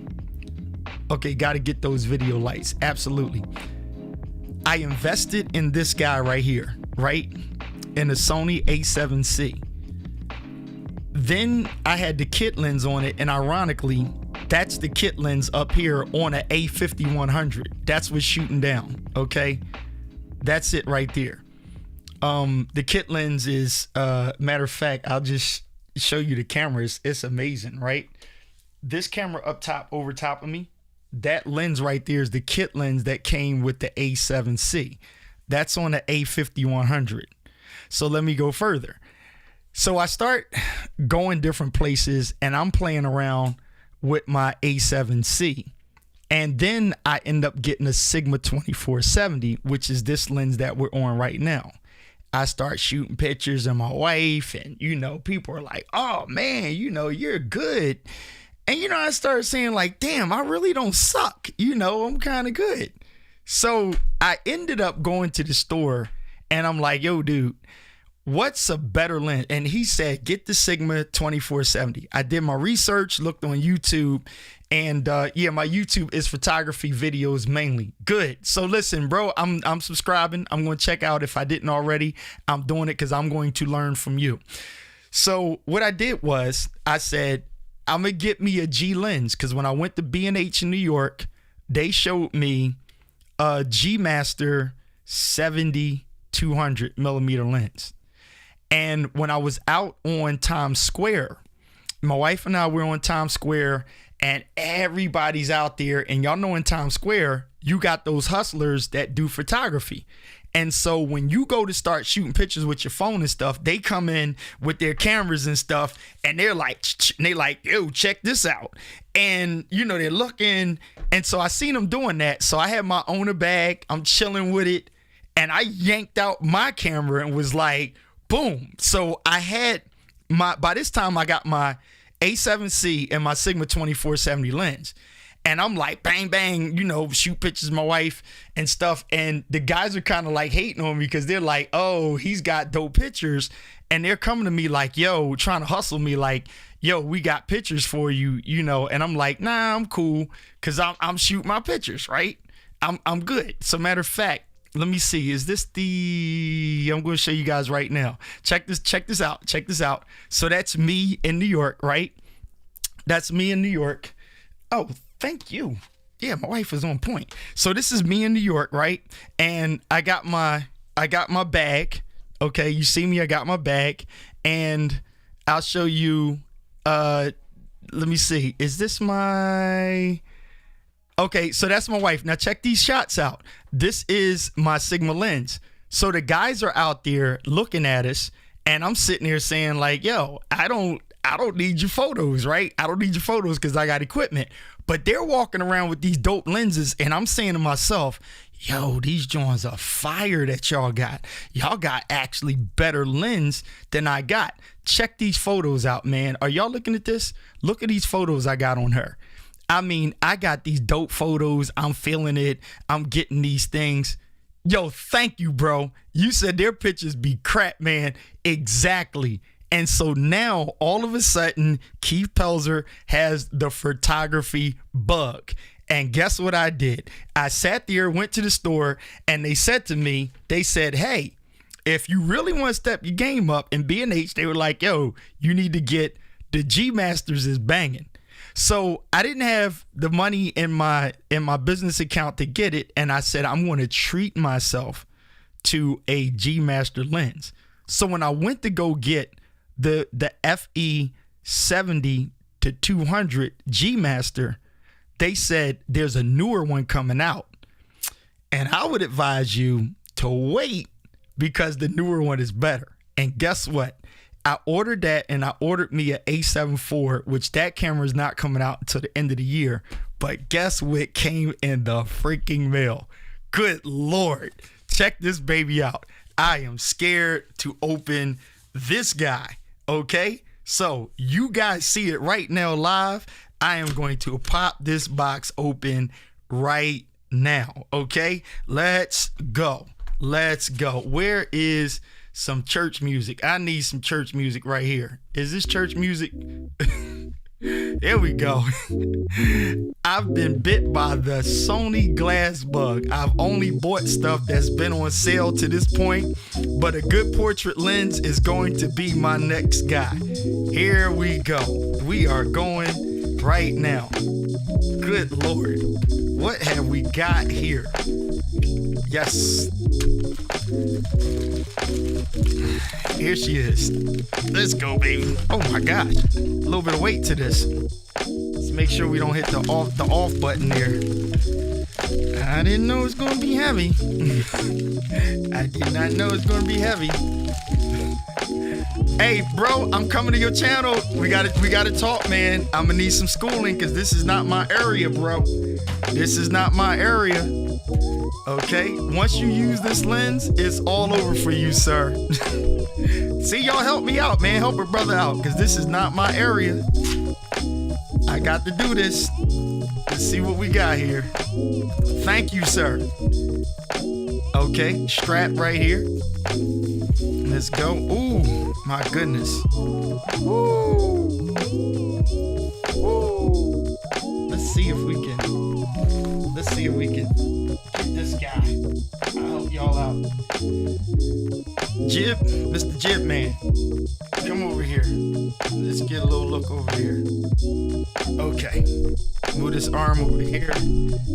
Okay, got to get those video lights. Absolutely. I invested in this guy right here, right? In the Sony A7C. Then I had the kit lens on it, and ironically, that's the kit lens up here on an A5100. That's what's shooting down, okay? That's it right there. The kit lens is, matter of fact, I'll just show you the cameras. It's amazing, right? This camera up top, over top of me, that lens right there is the kit lens that came with the A7C. That's on the A5100. So let me go further. So I start going different places and I'm playing around with my A7C. And then I end up getting a Sigma 2470, which is this lens that we're on right now. I start shooting pictures of my wife and, people are like, oh man, you're good. And, I started saying like, damn, I really don't suck. I'm kind of good. So I ended up going to the store and I'm like, yo, dude, what's a better lens? And he said, get the Sigma 2470. I did my research, looked on YouTube, and my YouTube is photography videos mainly. Good. So listen, bro, I'm subscribing. I'm going to check out if I didn't already. I'm doing it because I'm going to learn from you. So what I did was I said, I'm going to get me a G lens because when I went to B&H in New York, they showed me a G Master 70-200 millimeter lens. And when I was out on Times Square, my wife and I were on Times Square and everybody's out there. And y'all know in Times Square, you got those hustlers that do photography. And so when you go to start shooting pictures with your phone and stuff, they come in with their cameras and stuff and they're like, yo, check this out. And, they're looking. And so I seen them doing that. So I had my owner bag. I'm chilling with it. And I yanked out my camera and was like, boom. So I had by this time I got my A7C and my Sigma 2470 lens. And I'm like, bang, bang, shoot pictures of my wife and stuff. And the guys are kind of like hating on me because they're like, oh, he's got dope pictures. And they're coming to me like, yo, trying to hustle me like, yo, we got pictures for you, And I'm like, nah, I'm cool because I'm shooting my pictures, right? I'm good. So matter of fact, let me see. Is this I'm going to show you guys right now. Check this out. So that's me in New York, right? That's me in New York. Oh, thank you. Yeah, my wife is on point. So this is me in New York, right? And I got my bag. Okay, you see me, I got my bag. And I'll show you, let me see. Is this my... Okay, so that's my wife. Now check these shots out. This is my Sigma lens. So the guys are out there looking at us and I'm sitting here saying like, yo, I don't need your photos, right? I don't need your photos because I got equipment. But they're walking around with these dope lenses and I'm saying to myself, yo, these joints are fire that y'all got. Y'all got actually better lens than I got. Check these photos out, man. Are y'all looking at this? Look at these photos I got on her. I mean, I got these dope photos. I'm feeling it. I'm getting these things. Yo, thank you, bro. You said their pictures be crap, man. Exactly. And so now, all of a sudden, Keith Pelzer has the photography bug. And guess what I did? I sat there, went to the store, and they said to me, hey, if you really want to step your game up in B&H, they were like, yo, you need to get the G Masters is banging. So I didn't have the money in my business account to get it. And I said, I'm going to treat myself to a G Master lens. So when I went to go get the FE 70-200 G Master, they said there's a newer one coming out. And I would advise you to wait because the newer one is better. And guess what? I ordered that and I ordered me an A7 IV, which that camera is not coming out until the end of the year. But guess what came in the freaking mail? Good Lord. Check this baby out. I am scared to open this guy. Okay? So you guys see it right now live. I am going to pop this box open right now. Okay? Let's go. Where is some church music? I need some church music right here. Is this church music? There we go. I've been bit by the Sony glass bug. I've only bought stuff that's been on sale to this point, but a good portrait lens is going to be my next guy. Here we go. We are going right now. Good Lord. What have we got here? Yes. Here she is. Let's go, baby. Oh my gosh. A little bit of weight to this. Let's make sure we don't hit the off button there. I didn't know it was gonna be heavy. I did not know it was gonna be heavy. Hey, bro, I'm coming to your channel. We gotta talk, man. I'm gonna need some schooling because this is not my area, bro. This is not my area. Okay, once you use this lens, it's all over for you, sir. See, y'all help me out, man. Help a brother out because this is not my area. I got to do this. Let's see what we got here. Thank you, sir. Okay, strap right here. Let's go. Ooh, my goodness. Ooh. Ooh. Let's see if we can get this guy. I'll help y'all out. Jib, Mr. Jib Man. Come over here. Let's get a little look over here. Okay. Move this arm over here.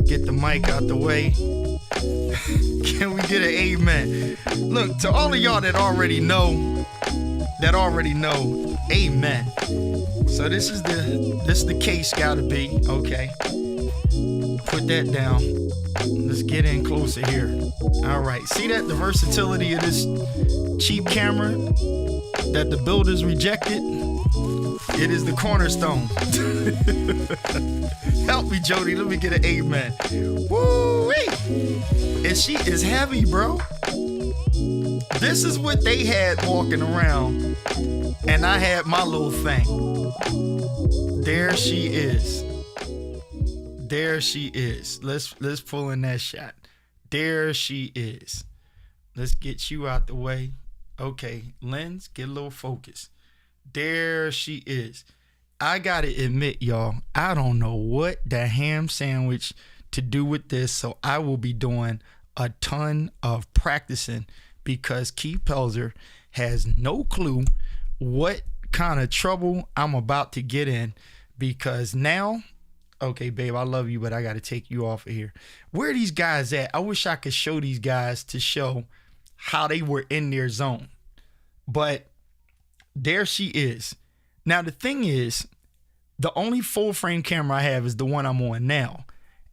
Get the mic out the way. Can we get an amen? Look, to all of y'all that already know, amen. So this is the case gotta be. Okay. Put that down. Let's get in closer here. All right. See that? The versatility of this cheap camera that the builders rejected? It is the cornerstone. Help me, Jody. Let me get an amen. Woo-wee. And she is heavy, bro. This is what they had walking around. And I had my little thing. There she is. There she is. Let's pull in that shot. There she is. Let's get you out the way. Okay, lens, get a little focus. There she is. I gotta admit, y'all, I don't know what the ham sandwich to do with this, so I will be doing a ton of practicing because Keith Pelzer has no clue what kind of trouble I'm about to get in because now, okay, babe, I love you, but I gotta take you off of here. Where are these guys at? I wish I could show these guys to show how they were in their zone, but there she is. Now, the thing is, the only full frame camera I have is the one I'm on now.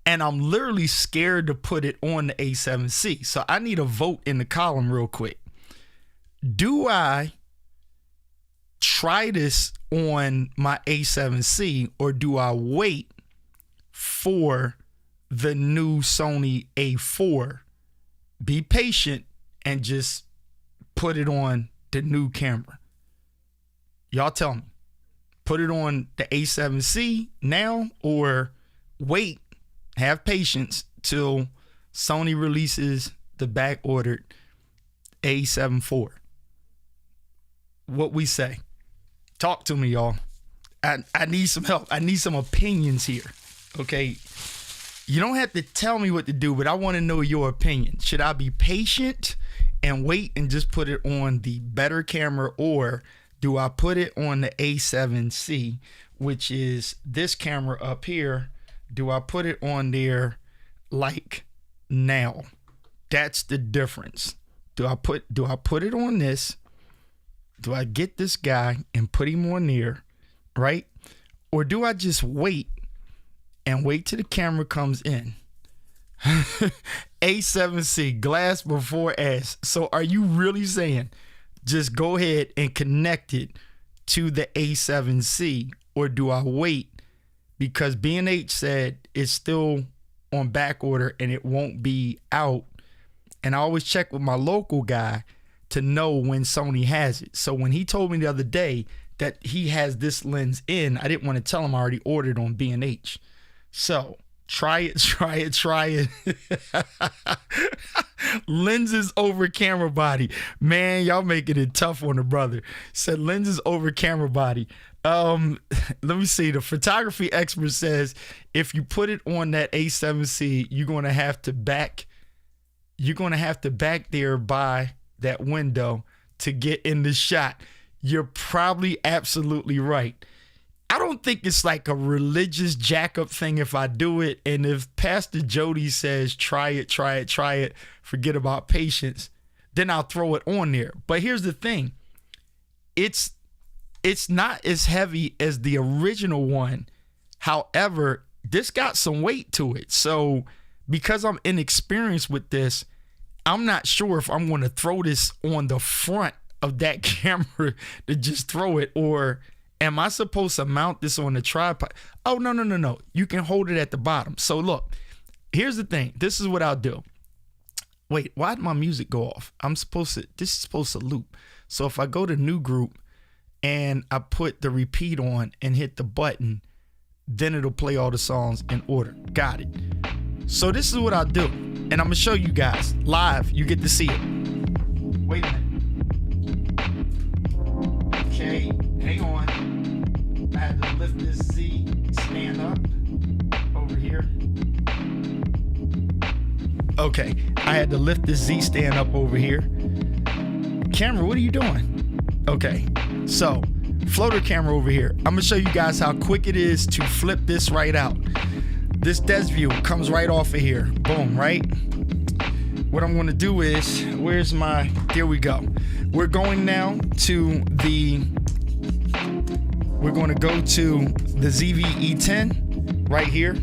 And I'm literally scared to put it on the A7C. So I need a vote in the column real quick. Do I try this on my A7C or do I wait for the new Sony A4? Be patient and just put it on the new camera. Y'all tell me, put it on the A7C now or wait, have patience till Sony releases the back ordered A7 IV. What we say? Talk to me, y'all. I need some help. I need some opinions here. Okay. You don't have to tell me what to do, but I want to know your opinion. Should I be patient and wait and just put it on the better camera, or do I put it on the A7C, which is this camera up here? Do I put it on there like now? That's the difference. Do I put it on this? Do I get this guy and put him on there, right? Or do I just wait and wait till the camera comes in? A7C, glass before ass. So are you really saying just go ahead and connect it to the A7C, or do I wait because B&H said it's still on back order and it won't be out? And I always check with my local guy to know when Sony has it. So when he told me the other day that he has this lens in, I didn't want to tell him I already ordered on B&H. So try it. Lenses over camera body. Man, y'all making it tough on the brother. Said lenses over camera body. Let me see. The photography expert says if you put it on that A7C, you're gonna have to back there by that window to get in the shot. You're probably absolutely right. I don't think it's like a religious jack up thing if I do it. And if Pastor Jody says, try it, forget about patience, then I'll throw it on there. But here's the thing. It's not as heavy as the original one. However, this got some weight to it. So because I'm inexperienced with this, I'm not sure if I'm going to throw this on the front of that camera to just throw it, or am I supposed to mount this on the tripod? Oh, no. You can hold it at the bottom. So look, here's the thing. This is what I'll do. Wait, why did my music go off? This is supposed to loop. So if I go to new group and I put the repeat on and hit the button, then it'll play all the songs in order. Got it. So this is what I'll do. And I'm going to show you guys live. You get to see it. Wait a minute. Okay, hang on. I had to lift this Z stand up over here. Okay, I had to lift this Z stand up over here. Camera, what are you doing? Okay, so floater camera over here. I'm gonna show you guys how quick it is to flip this right out. This des view comes right off of here. Boom, right? What I'm gonna do is, there we go. We're going now to we're gonna go to the ZV-E10 right here.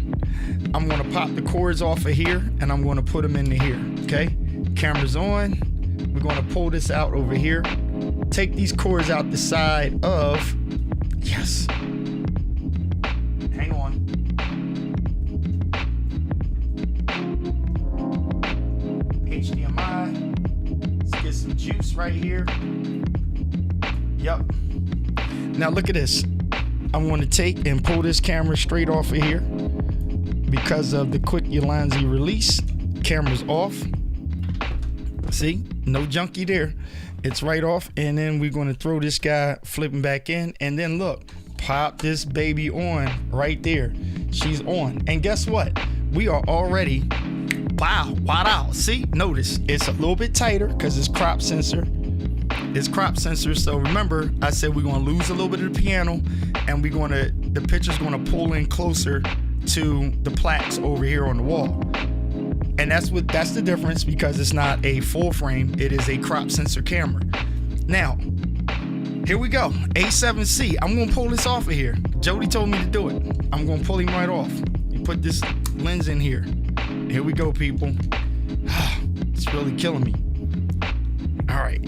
I'm gonna pop the cords off of here and I'm gonna put them into here, okay? Camera's on. We're gonna pull this out over here. Take these cords out the side of, yes. Hang on. HDMI. Let's get some juice right here. Yep. Now look at this. I'm gonna take and pull this camera straight off of here. Because of the quick Ulanzi release, camera's off. See, no junkie there. It's right off. And then we're going to throw this guy flipping back in. And then look, pop this baby on right there. She's on. And guess what? We are already, wow. See, notice it's a little bit tighter because it's crop sensor. It's crop sensor. So remember, I said we're going to lose a little bit of the piano and the picture's going to pull in closer to the plaques over here on the wall. And that's the difference, because it's not a full frame, it is a crop sensor camera. Now here we go. A7C. I'm gonna pull this off of here. Jody told me to do it. I'm gonna pull him right off. You put this lens in here. Here we go, people. It's really killing me. All right,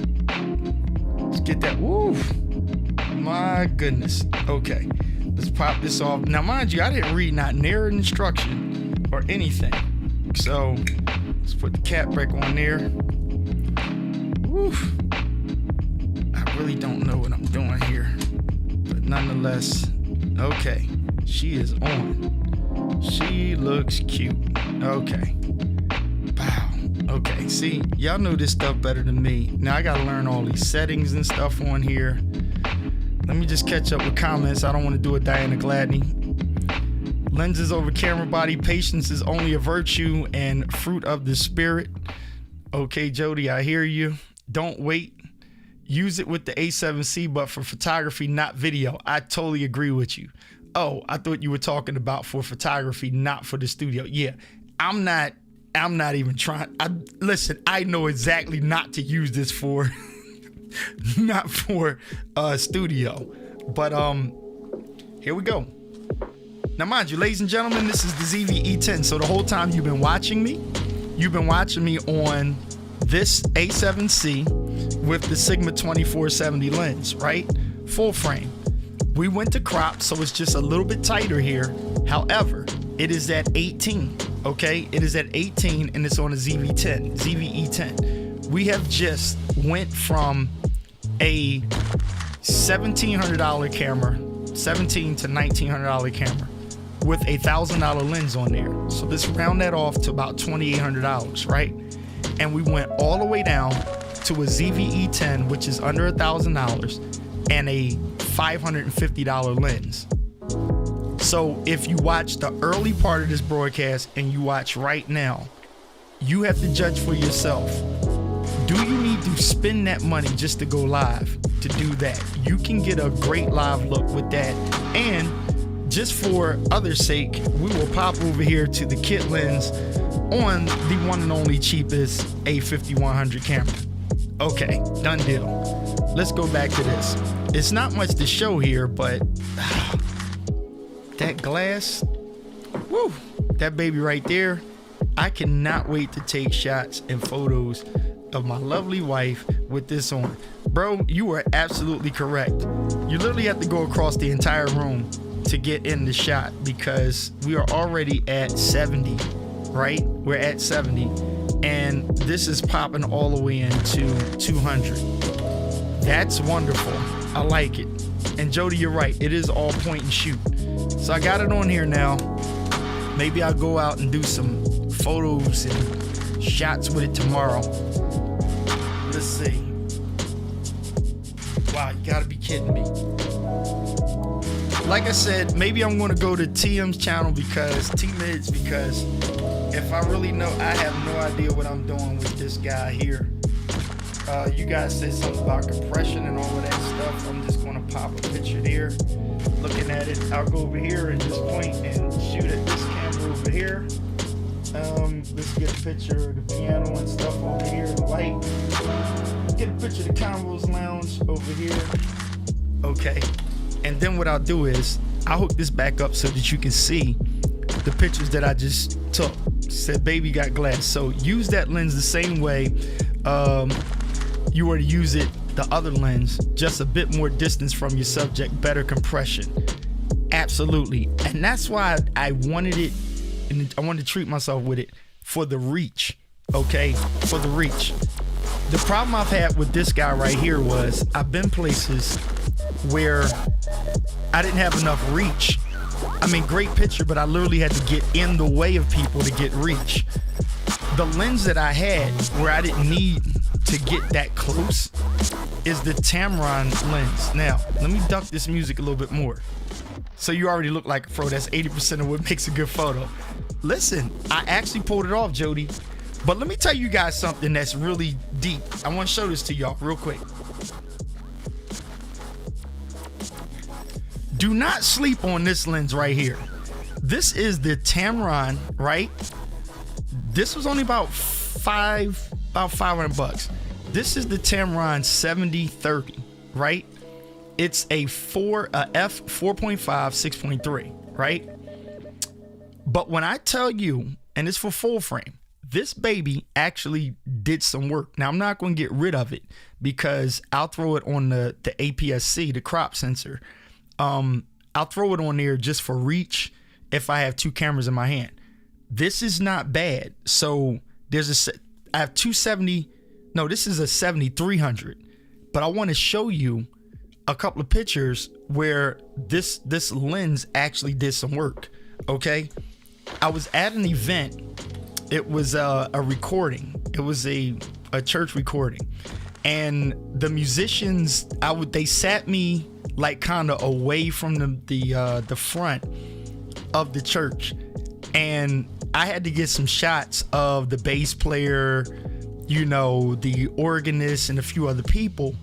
let's get that. Woo, my goodness. Okay, let's pop this off. Now, mind you, I didn't read not near an instruction or anything. So let's put the cap back on there. Woo. I really don't know what I'm doing here, but nonetheless, okay. She is on. She looks cute. Okay. Wow. Okay. See, y'all know this stuff better than me. Now I gotta learn all these settings and stuff on here. Let me just catch up with comments. I don't want to do a Diana Gladney. Lenses over camera body. Patience is only a virtue and fruit of the spirit. Okay, Jody, I hear you. Don't wait. Use it with the A7C, but for photography, not video. I totally agree with you. Oh, I thought you were talking about for photography, not for the studio. Yeah, I'm not even trying. Listen, I know exactly not to use this for, not for studio. But here we go. Now, mind you, ladies and gentlemen, this is the ZV-E10. So the whole time you've been watching me on this A7C with the Sigma 2470 lens, right? Full frame. We went to crop, so it's just a little bit tighter here. However, it is at 18, okay? It is at 18 and it's on a ZV-E10. We have just went from a $1,700 camera, $1,700 to $1,900 camera with a $1,000 lens on there. So let's round that off to about $2,800, right? And we went all the way down to a ZV-E10, which is under $1,000, and a $550 lens. So if you watch the early part of this broadcast and you watch right now, you have to judge for yourself. Do you need to spend that money just to go live to do that? You can get a great live look with that. And just for others' sake, we will pop over here to the kit lens on the one and only cheapest A5100 camera. Okay, done deal. Let's go back to this. It's not much to show here, but that glass, woo, that baby right there. I cannot wait to take shots and photos of my lovely wife with this on. Bro, you are absolutely correct. You literally have to go across the entire room to get in the shot because we are already at 70, right? We're at 70 and this is popping all the way into 200. That's wonderful. I like it. And Jody, you're right. It is all point and shoot. So I got it on here now. Maybe I'll go out and do some photos and shots with it tomorrow. Let's see. Wow, you gotta be kidding me. Like I said, maybe I'm gonna go to TM's channel because T-Mids, because if I really know, I have no idea what I'm doing with this guy here. You guys said something about compression and all of that stuff. I'm just gonna pop a picture there. Looking at it, I'll go over here and just point and shoot at this camera over here. Let's get a picture of the piano and stuff over here, the light. Let's get a picture of the Convos Lounge over here. Okay, and then what I'll do is I'll hook this back up so that you can see the pictures that I just took. Said baby got glass. So use that lens the same way you were to use it, the other lens, just a bit more distance from your subject, better compression. Absolutely. And that's why I wanted it, and I wanted to treat myself with it for the reach. Okay, for the reach. The problem I've had with this guy right here was I've been places where I didn't have enough reach. I mean, great picture, but I literally had to get in the way of people to get reach. The lens that I had where I didn't need to get that close is the Tamron lens. Now, let me duck this music a little bit more. So you already look like a pro. That's 80% of what makes a good photo. Listen, I actually pulled it off, Jody. But let me tell you guys something that's really deep. I want to show this to y'all real quick. Do not sleep on this lens right here. This is the Tamron, right? This was only about $500. This is the Tamron 7030, right? It's a f4.5 6.3, right? But when I tell you, and it's for full frame, this baby actually did some work. Now I'm not going to get rid of it because I'll throw it on the APS-C, the crop sensor. I'll throw it on there just for reach if I have two cameras in my hand. This is not bad. So I have 270. No, this is a 7300. But I want to show you a couple of pictures where this lens actually did some work. Okay, I was at an event. It was a recording. It was a church recording, and the musicians, they sat me like kind of away from the front of the church, and I had to get some shots of the bass player, you know, the organist, and a few other people.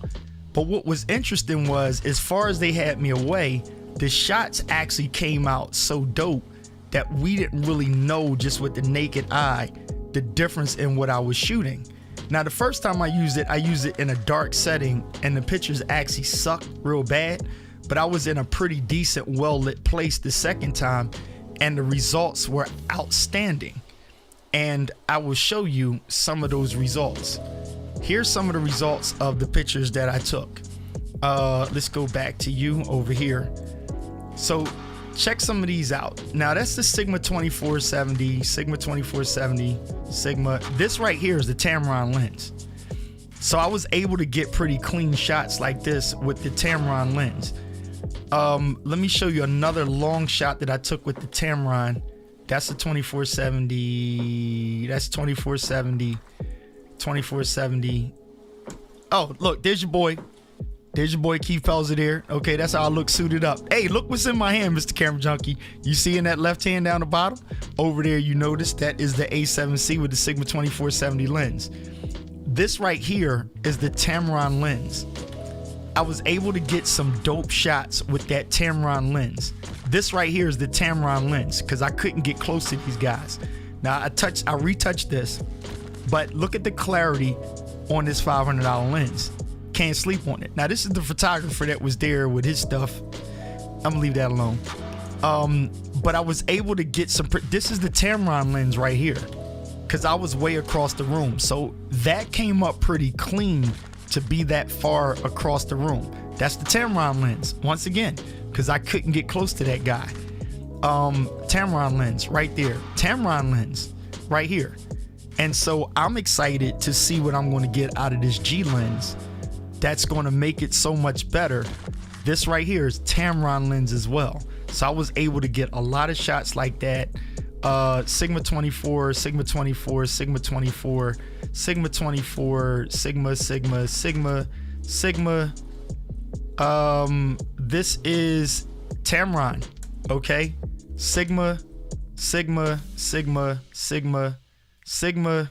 But what was interesting was, as far as they had me away, the shots actually came out so dope that we didn't really know just with the naked eye the difference in what I was shooting. Now, the first time I used it in a dark setting, and the pictures actually sucked real bad, but I was in a pretty decent, well-lit place the second time, and the results were outstanding. And I will show you some of those results. Here's some of the results of the pictures that I took. Let's go back to you over here. So check some of these out. Now that's the Sigma 2470, Sigma 2470, Sigma. This right here is the Tamron lens. So I was able to get pretty clean shots like this with the Tamron lens. Let me show you another long shot that I took with the Tamron. That's the 2470. That's 2470. 2470. Oh, look, there's your boy. There's your boy Keith Pelzer there. Okay, that's how I look suited up. Hey, look what's in my hand, Mr. Camera Junkie. You see in that left hand down the bottom? Over there, you notice that is the A7C with the Sigma 2470 lens. This right here is the Tamron lens. I was able to get some dope shots with that Tamron lens. This right here is the Tamron lens because I couldn't get close to these guys. Now I retouched this, but look at the clarity on this $500 lens. Can't sleep on it. Now, this is the photographer that was there with his stuff. I'm gonna leave that alone. But I was able to get some, this is the Tamron lens right here, because I was way across the room. So that came up pretty clean to be that far across the room. That's the Tamron lens, once again, because I couldn't get close to that guy. Tamron lens right there. Tamron lens right here. And so I'm excited to see what I'm going to get out of this G lens. That's going to make it so much better. This right here is Tamron lens as well. So I was able to get a lot of shots like that. Sigma 24, Sigma 24, Sigma 24, Sigma 24, Sigma, Sigma, Sigma, Sigma. This is Tamron, okay? Sigma, Sigma, Sigma, Sigma, Sigma.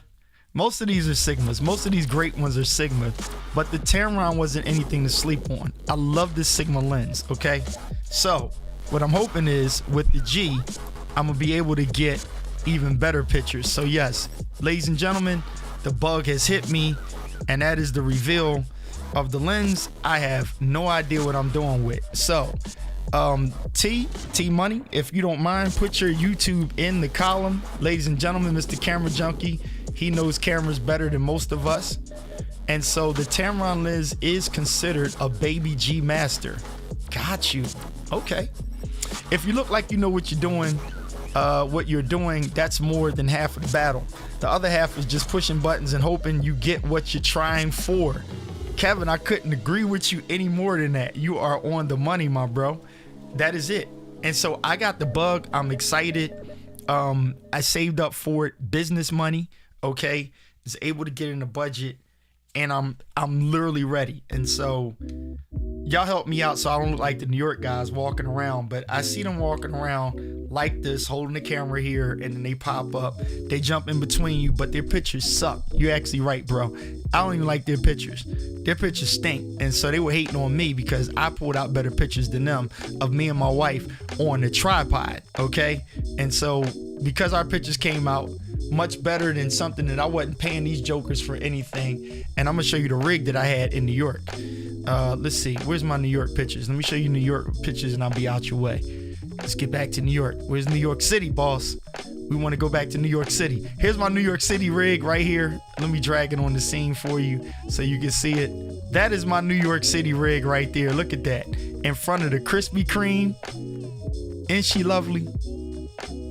Most of these are Sigmas. Most of these great ones are Sigma, but the Tamron wasn't anything to sleep on. I love this Sigma lens, okay? So what I'm hoping is with the G, I'm gonna be able to get even better pictures. So yes, ladies and gentlemen, the bug has hit me, and that is the reveal of the lens. I have no idea what I'm doing with. So T Money, if you don't mind, put your YouTube in the column. Ladies and gentlemen, Mr. Camera Junkie, he knows cameras better than most of us. And so the Tamron lens is considered a baby G master. Got you. Okay. If you look like you know what you're doing, that's more than half of the battle. The other half is just pushing buttons and hoping you get what you're trying for. Kevin, I couldn't agree with you any more than that. You are on the money, my bro. That is it. And so I got the bug. I'm excited. I saved up for it, business money. Okay, was able to get in the budget, and I'm literally ready. And so y'all help me out so I don't look like the New York guys walking around, but I see them walking around like this, holding the camera here, and then they pop up, they jump in between you, but their pictures suck. You're actually right, bro. I don't even like their pictures. Their pictures stink. And so they were hating on me because I pulled out better pictures than them of me and my wife on the tripod, okay? And so because our pictures came out much better than something that I wasn't paying these jokers for anything, and I'm gonna show you the rig that I had in New York. Let's see, where's my New York pictures? Let me show you New York pictures and I'll be out your way. Let's get back to New York. Where's New York City, boss? We want to go back to New York City. Here's my New York City rig right here. Let me drag it on the scene for you so you can see it. That is my New York City rig right there. Look at that. In front of the Krispy Kreme. Isn't she lovely?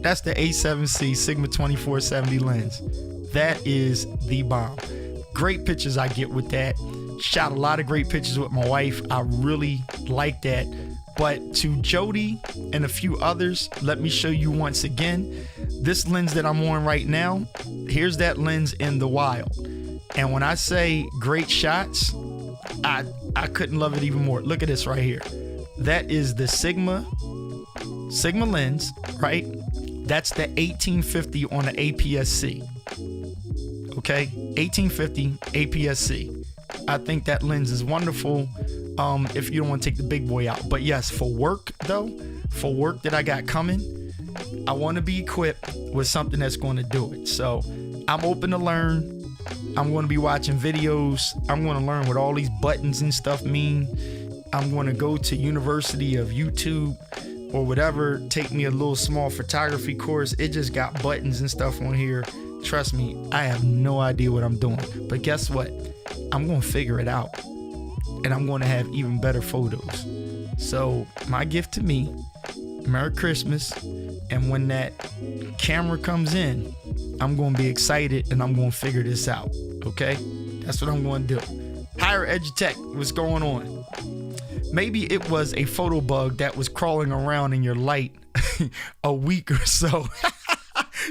That's the A7C Sigma 2470 lens. That is the bomb. Great pictures I get with that. Shot a lot of great pictures with my wife. I really like that. But to Jody and a few others, let me show you once again this lens that I'm on right now. Here's that lens in the wild. And when I say great shots, I couldn't love it even more. Look at this right here. That is the Sigma lens, right? That's the 1850 on the APS-C. Okay, 1850 APS-C. I think that lens is wonderful. If you don't want to take the big boy out. But yes, for work though, for work that I got coming, I want to be equipped with something that's going to do it. So I'm open to learn. I'm going to be watching videos. I'm going to learn what all these buttons and stuff mean. I'm going to go to University of YouTube or whatever, take me a little small photography course. It just got buttons and stuff on here. Trust me, I have no idea what I'm doing. But guess what? I'm going to figure it out. And I'm going to have even better photos. So my gift to me, Merry Christmas. And when that camera comes in, I'm going to be excited and I'm going to figure this out. Okay? That's what I'm going to do. Higher EduTech, what's going on? Maybe it was a photo bug that was crawling around in your light a week or so.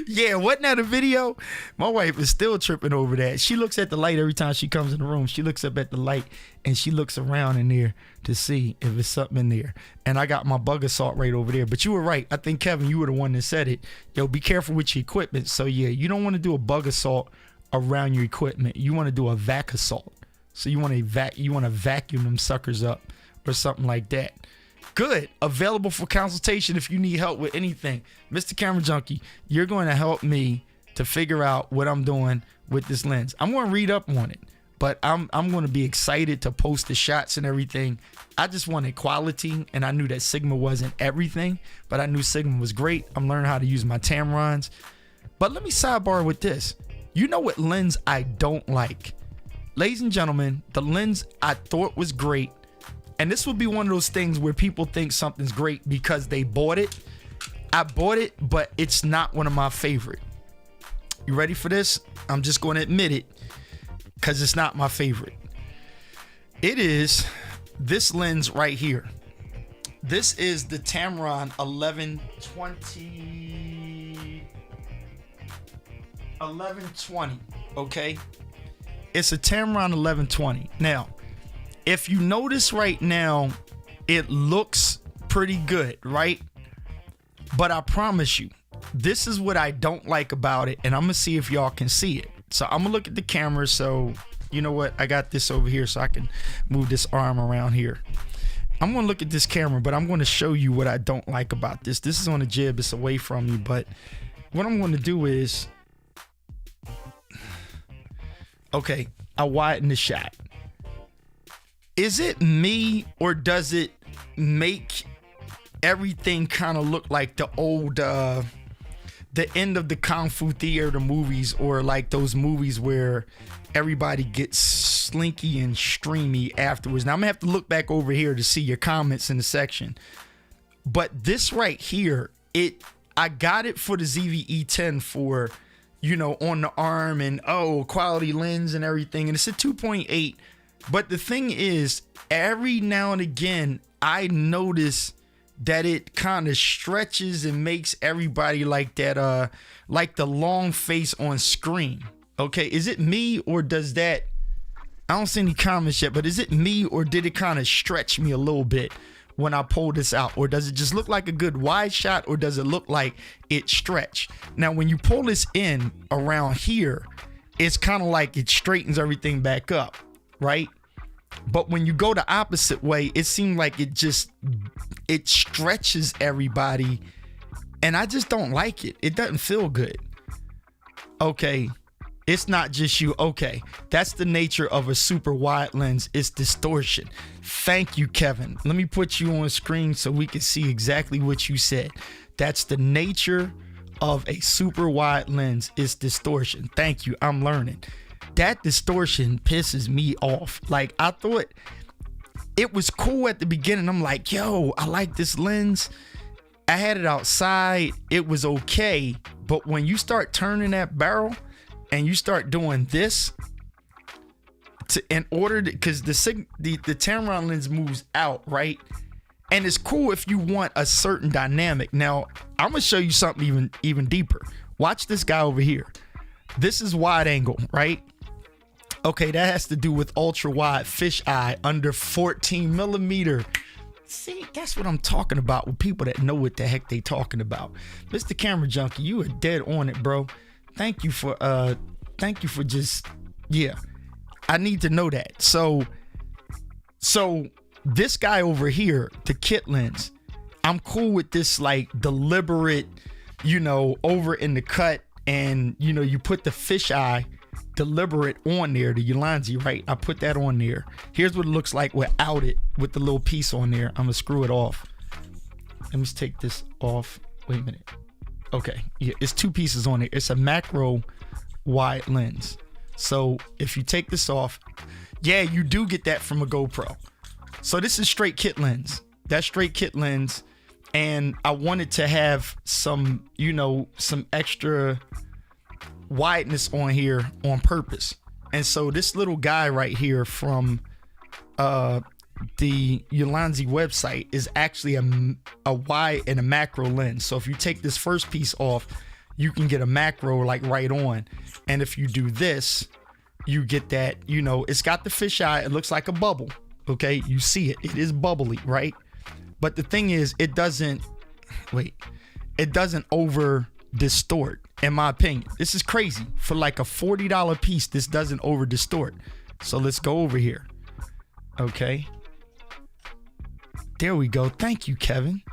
Yeah, wasn't that a video? My wife is still tripping over that. She looks at the light every time she comes in the room. She looks up at the light and she looks around in there to see if there's something in there. And I got my bug assault right over there. But you were right. I think, Kevin, you were the one that said it. Yo, be careful with your equipment. So yeah, you don't want to do a bug assault around your equipment. You want to do a vac assault. So you want to vacuum them suckers up or something like that. Good. Available for consultation if you need help with anything. Mr. Camera Junkie, you're going to help me to figure out what I'm doing with this lens. I'm going to read up on it, but I'm going to be excited to post the shots and everything. I just wanted quality, and I knew that Sigma wasn't everything, but I knew Sigma was great. I'm learning how to use my Tamrons. But let me sidebar with this. You know what lens I don't like? Ladies and gentlemen, the lens I thought was great, and this would be one of those things where people think something's great because they bought it. I bought it, but it's not one of my favorite. You ready for this? I'm just going to admit it because it's not my favorite. It is this lens right here. This is the Tamron 1120, okay? It's a Tamron 1120. Now, if you notice right now, it looks pretty good, right? But I promise you, this is what I don't like about it, and I'm gonna see if y'all can see it. So I'm gonna look at the camera. So you know what? I got this over here so I can move this arm around here. I'm gonna look at this camera, but I'm gonna show you what I don't like about this. This is on a jib, it's away from me, but what I'm gonna do is, okay, I widen the shot. Is it me, or does it make everything kind of look like the old the end of the Kung Fu Theater movies, or like those movies where everybody gets slinky and streamy afterwards? Now I'm gonna have to look back over here to see your comments in the section, but this right here, I got it for the ZV-E10 for, you know, on the arm, and quality lens and everything, and it's a 2.8. But the thing is, every now and again I notice that it kind of stretches and makes everybody like that, like the long face on screen. Okay, is it me, or does that, I don't see any comments yet, but is it me, or did it kind of stretch me a little bit when I pull this out? Or does it just look like a good wide shot, or does it look like it stretched? Now, when you pull this in around here, it's kind of like it straightens everything back up, right? But when you go the opposite way, it seemed like it stretches everybody, and I just don't like it. It doesn't feel good. Okay, it's not just you. Okay, that's the nature of a super wide lens. It's distortion. Thank you, Kevin. Let me put you on screen so we can see exactly what you said. That's the nature of a super wide lens. It's distortion. Thank you. I'm learning. That distortion pisses me off. Like, I thought it was cool at the beginning. I'm like, yo, I like this lens. I had it outside. It was okay. But when you start turning that barrel and you start doing this, in order to, because the Tamron lens moves out, right? And it's cool if you want a certain dynamic. Now, I'm gonna show you something even deeper. Watch this guy over here. This is wide angle, right? Okay, that has to do with ultra wide fisheye under 14 millimeter. See, that's what I'm talking about with people that know what the heck they talking about. Mr. Camera Junkie, you are dead on it, bro. Thank you for just, yeah. I need to know that. So this guy over here, the kit lens, I'm cool with this like deliberate, you know, over in the cut, and you know, you put the fisheye deliberate on there, the Ulanzi, right? I put that on there. Here's what it looks like without it, with the little piece on there. I'm gonna screw it off. Let me take this off. Wait a minute. Okay, yeah, it's two pieces on there. It's a macro wide lens. So if you take this off, yeah, you do get that from a GoPro. So this is straight kit lens. That's straight kit lens. And I wanted to have some, you know, some extra wideness on here on purpose. And so this little guy right here from the Ulanzi website is actually a wide and a macro lens. So if you take this first piece off, you can get a macro like right on. And if you do this, you get that, you know, it's got the fisheye. It looks like a bubble. Okay, you see it. It is bubbly, right? But the thing is, it doesn't over distort, in my opinion. This is crazy. For like a $40 piece, this doesn't over distort. So let's go over here. Okay. There we go. Thank you, Kevin.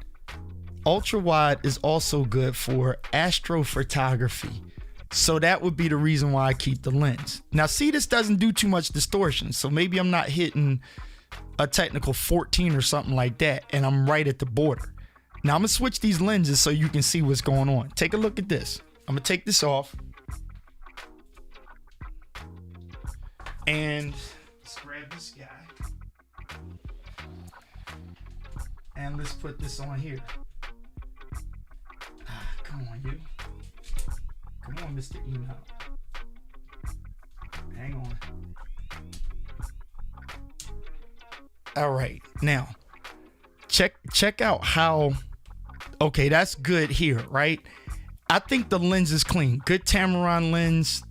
Ultra wide is also good for astrophotography. So that would be the reason why I keep the lens. Now see, this doesn't do too much distortion, so maybe I'm not hitting a technical 14 or something like that, and I'm right at the border. Now I'm gonna switch these lenses so you can see what's going on. Take a look at this. I'm gonna take this off, and let's grab this guy, and let's put this on here. Come on, you. Come on, Mr. Enoch. Hang on. All right, now check out how. Okay, that's good here, right? I think the lens is clean. Good Tamron lens,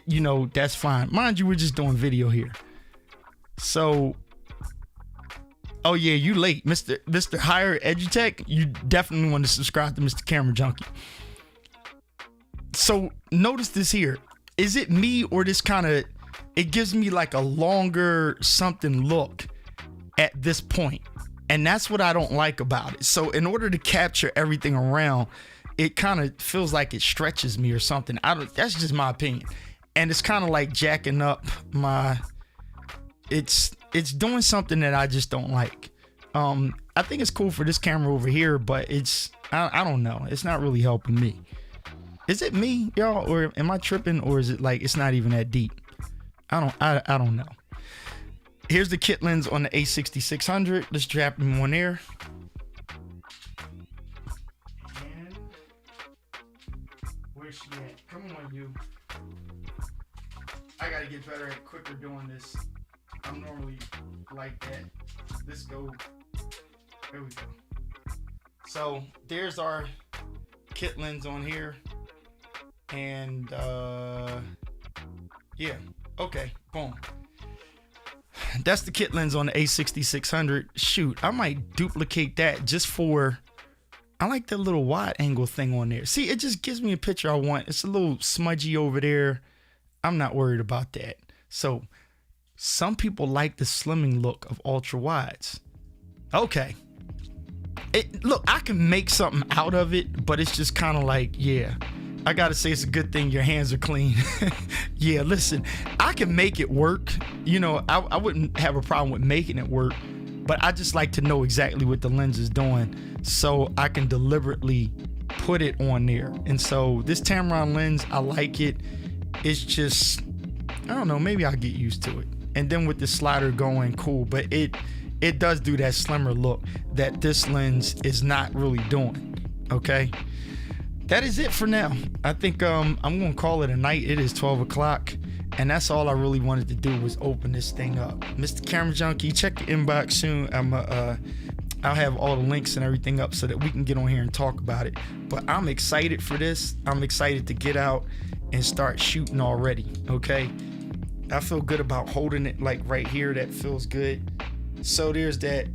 you know, that's fine. Mind you, we're just doing video here. So, oh yeah, you late, Mr. Higher Edutech. You definitely want to subscribe to Mr. Camera Junkie. So notice this here. Is it me or this kind of, it gives me like a longer something look at this point. And that's what I don't like about it. So in order to capture everything around, it kind of feels like it stretches me or something. That's just my opinion. And it's kind of like jacking up my, it's doing something that I just don't like. I think it's cool for this camera over here, but I don't know. It's not really helping me. Is it me, y'all, or am I tripping, or is it like it's not even that deep? I don't know. Here's the kit lens on the A6600. Let's drop him on there. And where's she at? Come on, you. I gotta get better at quicker doing this. I'm normally like that. Let's go. There we go. So there's our kit lens on here. And yeah, okay, boom. That's the kit lens on the A6600. Shoot, I might duplicate that just for, I like that little wide angle thing on there. See, it just gives me a picture I want. It's a little smudgy over there. I'm not worried about that. So some people like the slimming look of ultra wides. Okay. Look, I can make something out of it, but it's just kind of like, yeah, I gotta say it's a good thing your hands are clean. Yeah, listen, I can make it work. You know, I wouldn't have a problem with making it work, but I just like to know exactly what the lens is doing so I can deliberately put it on there. And so this Tamron lens, I like it. It's just, I don't know, maybe I'll get used to it. And then with the slider going, cool, but it does do that slimmer look that this lens is not really doing, okay? That is it for now. I think I'm gonna call it a night. It is 12 o'clock, and that's all I really wanted to do was open this thing up. Mr. Camera Junkie, check the inbox soon. I'll have all the links and everything up so that we can get on here and talk about it. But I'm excited for this. I'm excited to get out and start shooting already, okay? I feel good about holding it like right here. That feels good. So there's that.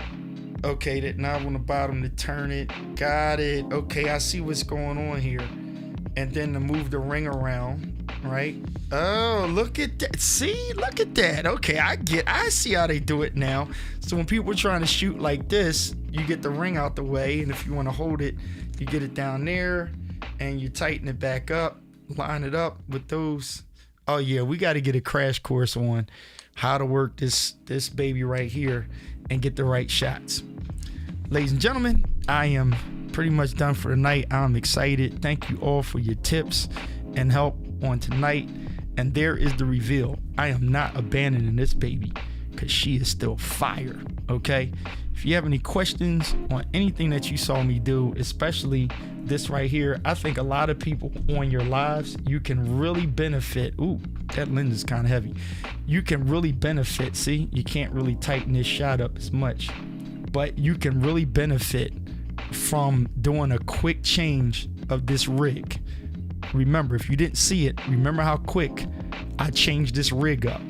Okay, that knob on the bottom to turn it. Got it. Okay, I see what's going on here. And then to move the ring around, right? Oh, look at that. See, look at that. Okay, I see how they do it now. So when people are trying to shoot like this, you get the ring out the way, and if you want to hold it, you get it down there and you tighten it back up, line it up with those. Oh yeah, we got to get a crash course on how to work this baby right here and get the right shots. Ladies and gentlemen, I am pretty much done for the night. I'm excited. Thank you all for your tips and help on tonight. And there is the reveal. I am not abandoning this baby because she is still fire, okay? If you have any questions on anything that you saw me do, especially this right here, I think a lot of people on your lives, you can really benefit. Ooh, that lens is kind of heavy. You can really benefit. See, you can't really tighten this shot up as much, but you can really benefit from doing a quick change of this rig. Remember, if you didn't see it, remember how quick I changed this rig up.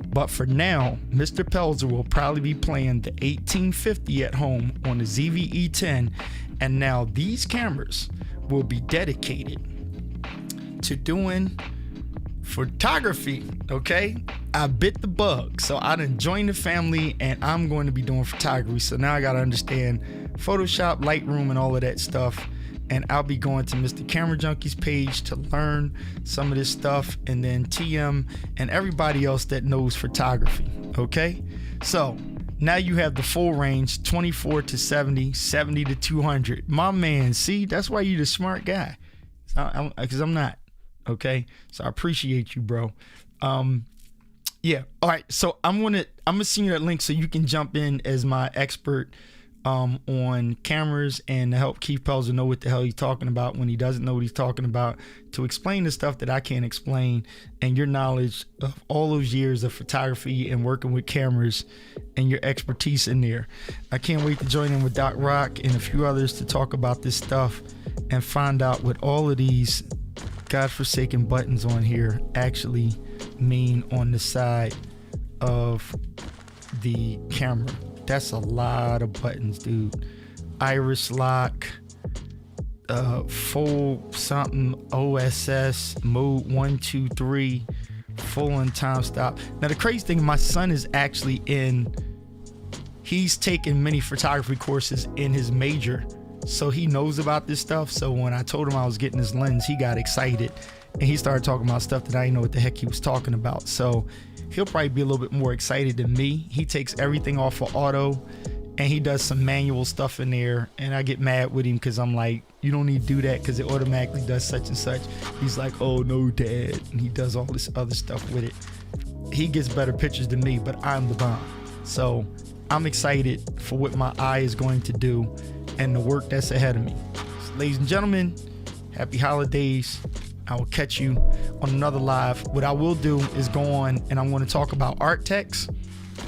But for now, Mr. Pelzer will probably be playing the 1850 at home on the ZV-E10, and now these cameras will be dedicated to doing photography, okay? I bit the bug, so I done joined the family, and I'm going to be doing photography. So now I got to understand Photoshop, Lightroom, and all of that stuff. and I'll be going to Mr. Camera Junkie's page to learn some of this stuff, and then TM and everybody else that knows photography. Okay, so now you have the full range, 24 to 70, 70 to 200. My man, see, that's why you're the smart guy, because I'm not. Okay, so I appreciate you, bro. Yeah, all right, so I'm gonna send you that link so you can jump in as my expert on cameras and to help Keith Pelzer know what the hell he's talking about when he doesn't know what he's talking about, to explain the stuff that I can't explain, and your knowledge of all those years of photography and working with cameras and your expertise in there. I can't wait to join in with Doc Rock and a few others to talk about this stuff and find out what all of these godforsaken buttons on here actually mean on the side of the camera. That's a lot of buttons, dude. Iris lock, full something, OSS, mode 1, 2, 3, full on time stop. Now the crazy thing, my son is actually he's taken many photography courses in his major, so he knows about this stuff. So when I told him I was getting this lens, he got excited and he started talking about stuff that I didn't know what the heck he was talking about. So he'll probably be a little bit more excited than me. He takes everything off of auto and he does some manual stuff in there, and I get mad with him because I'm like, you don't need to do that because it automatically does such and such. He's like, oh no, dad, and he does all this other stuff with it. He gets better pictures than me, but I'm the bomb. So I'm excited for what my eye is going to do and the work that's ahead of me. So, ladies and gentlemen, happy holidays. I will catch you on another live. What I will do is go on and I'm going to talk about art text,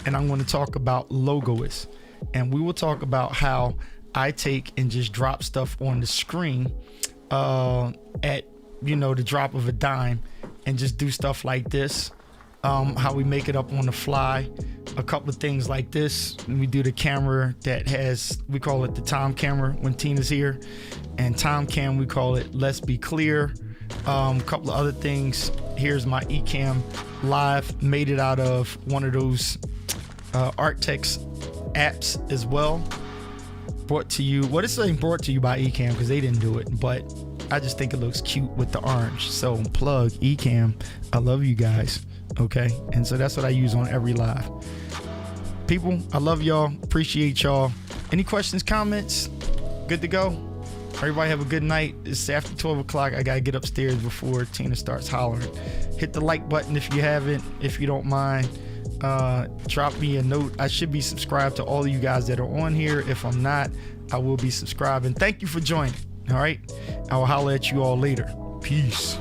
and I'm going to talk about logoists, and we will talk about how I take and just drop stuff on the screen at the drop of a dime, and just do stuff like this. How we make it up on the fly, a couple of things like this. We do the camera that we call it the Tom camera when Tina's here, and Tom cam, we call it Let's Be Clear. A couple of other things. Here's my Ecamm Live, made it out of one of those art text apps as well. Brought to you, well, this ain't brought to you by Ecamm because they didn't do it, but I just think it looks cute with the orange. So plug Ecamm. I love you guys. Okay, and so that's what I use on every live. People, I love y'all, appreciate y'all. Any questions, comments? Good to go? Everybody have a good night. It's after 12 o'clock. I gotta get upstairs before Tina starts hollering. Hit the like button if you haven't, if you don't mind. Drop me a note. I should be subscribed to all of you guys that are on here. If I'm not, I will be subscribing. Thank you for joining. All right, I will holler at you all later. Peace.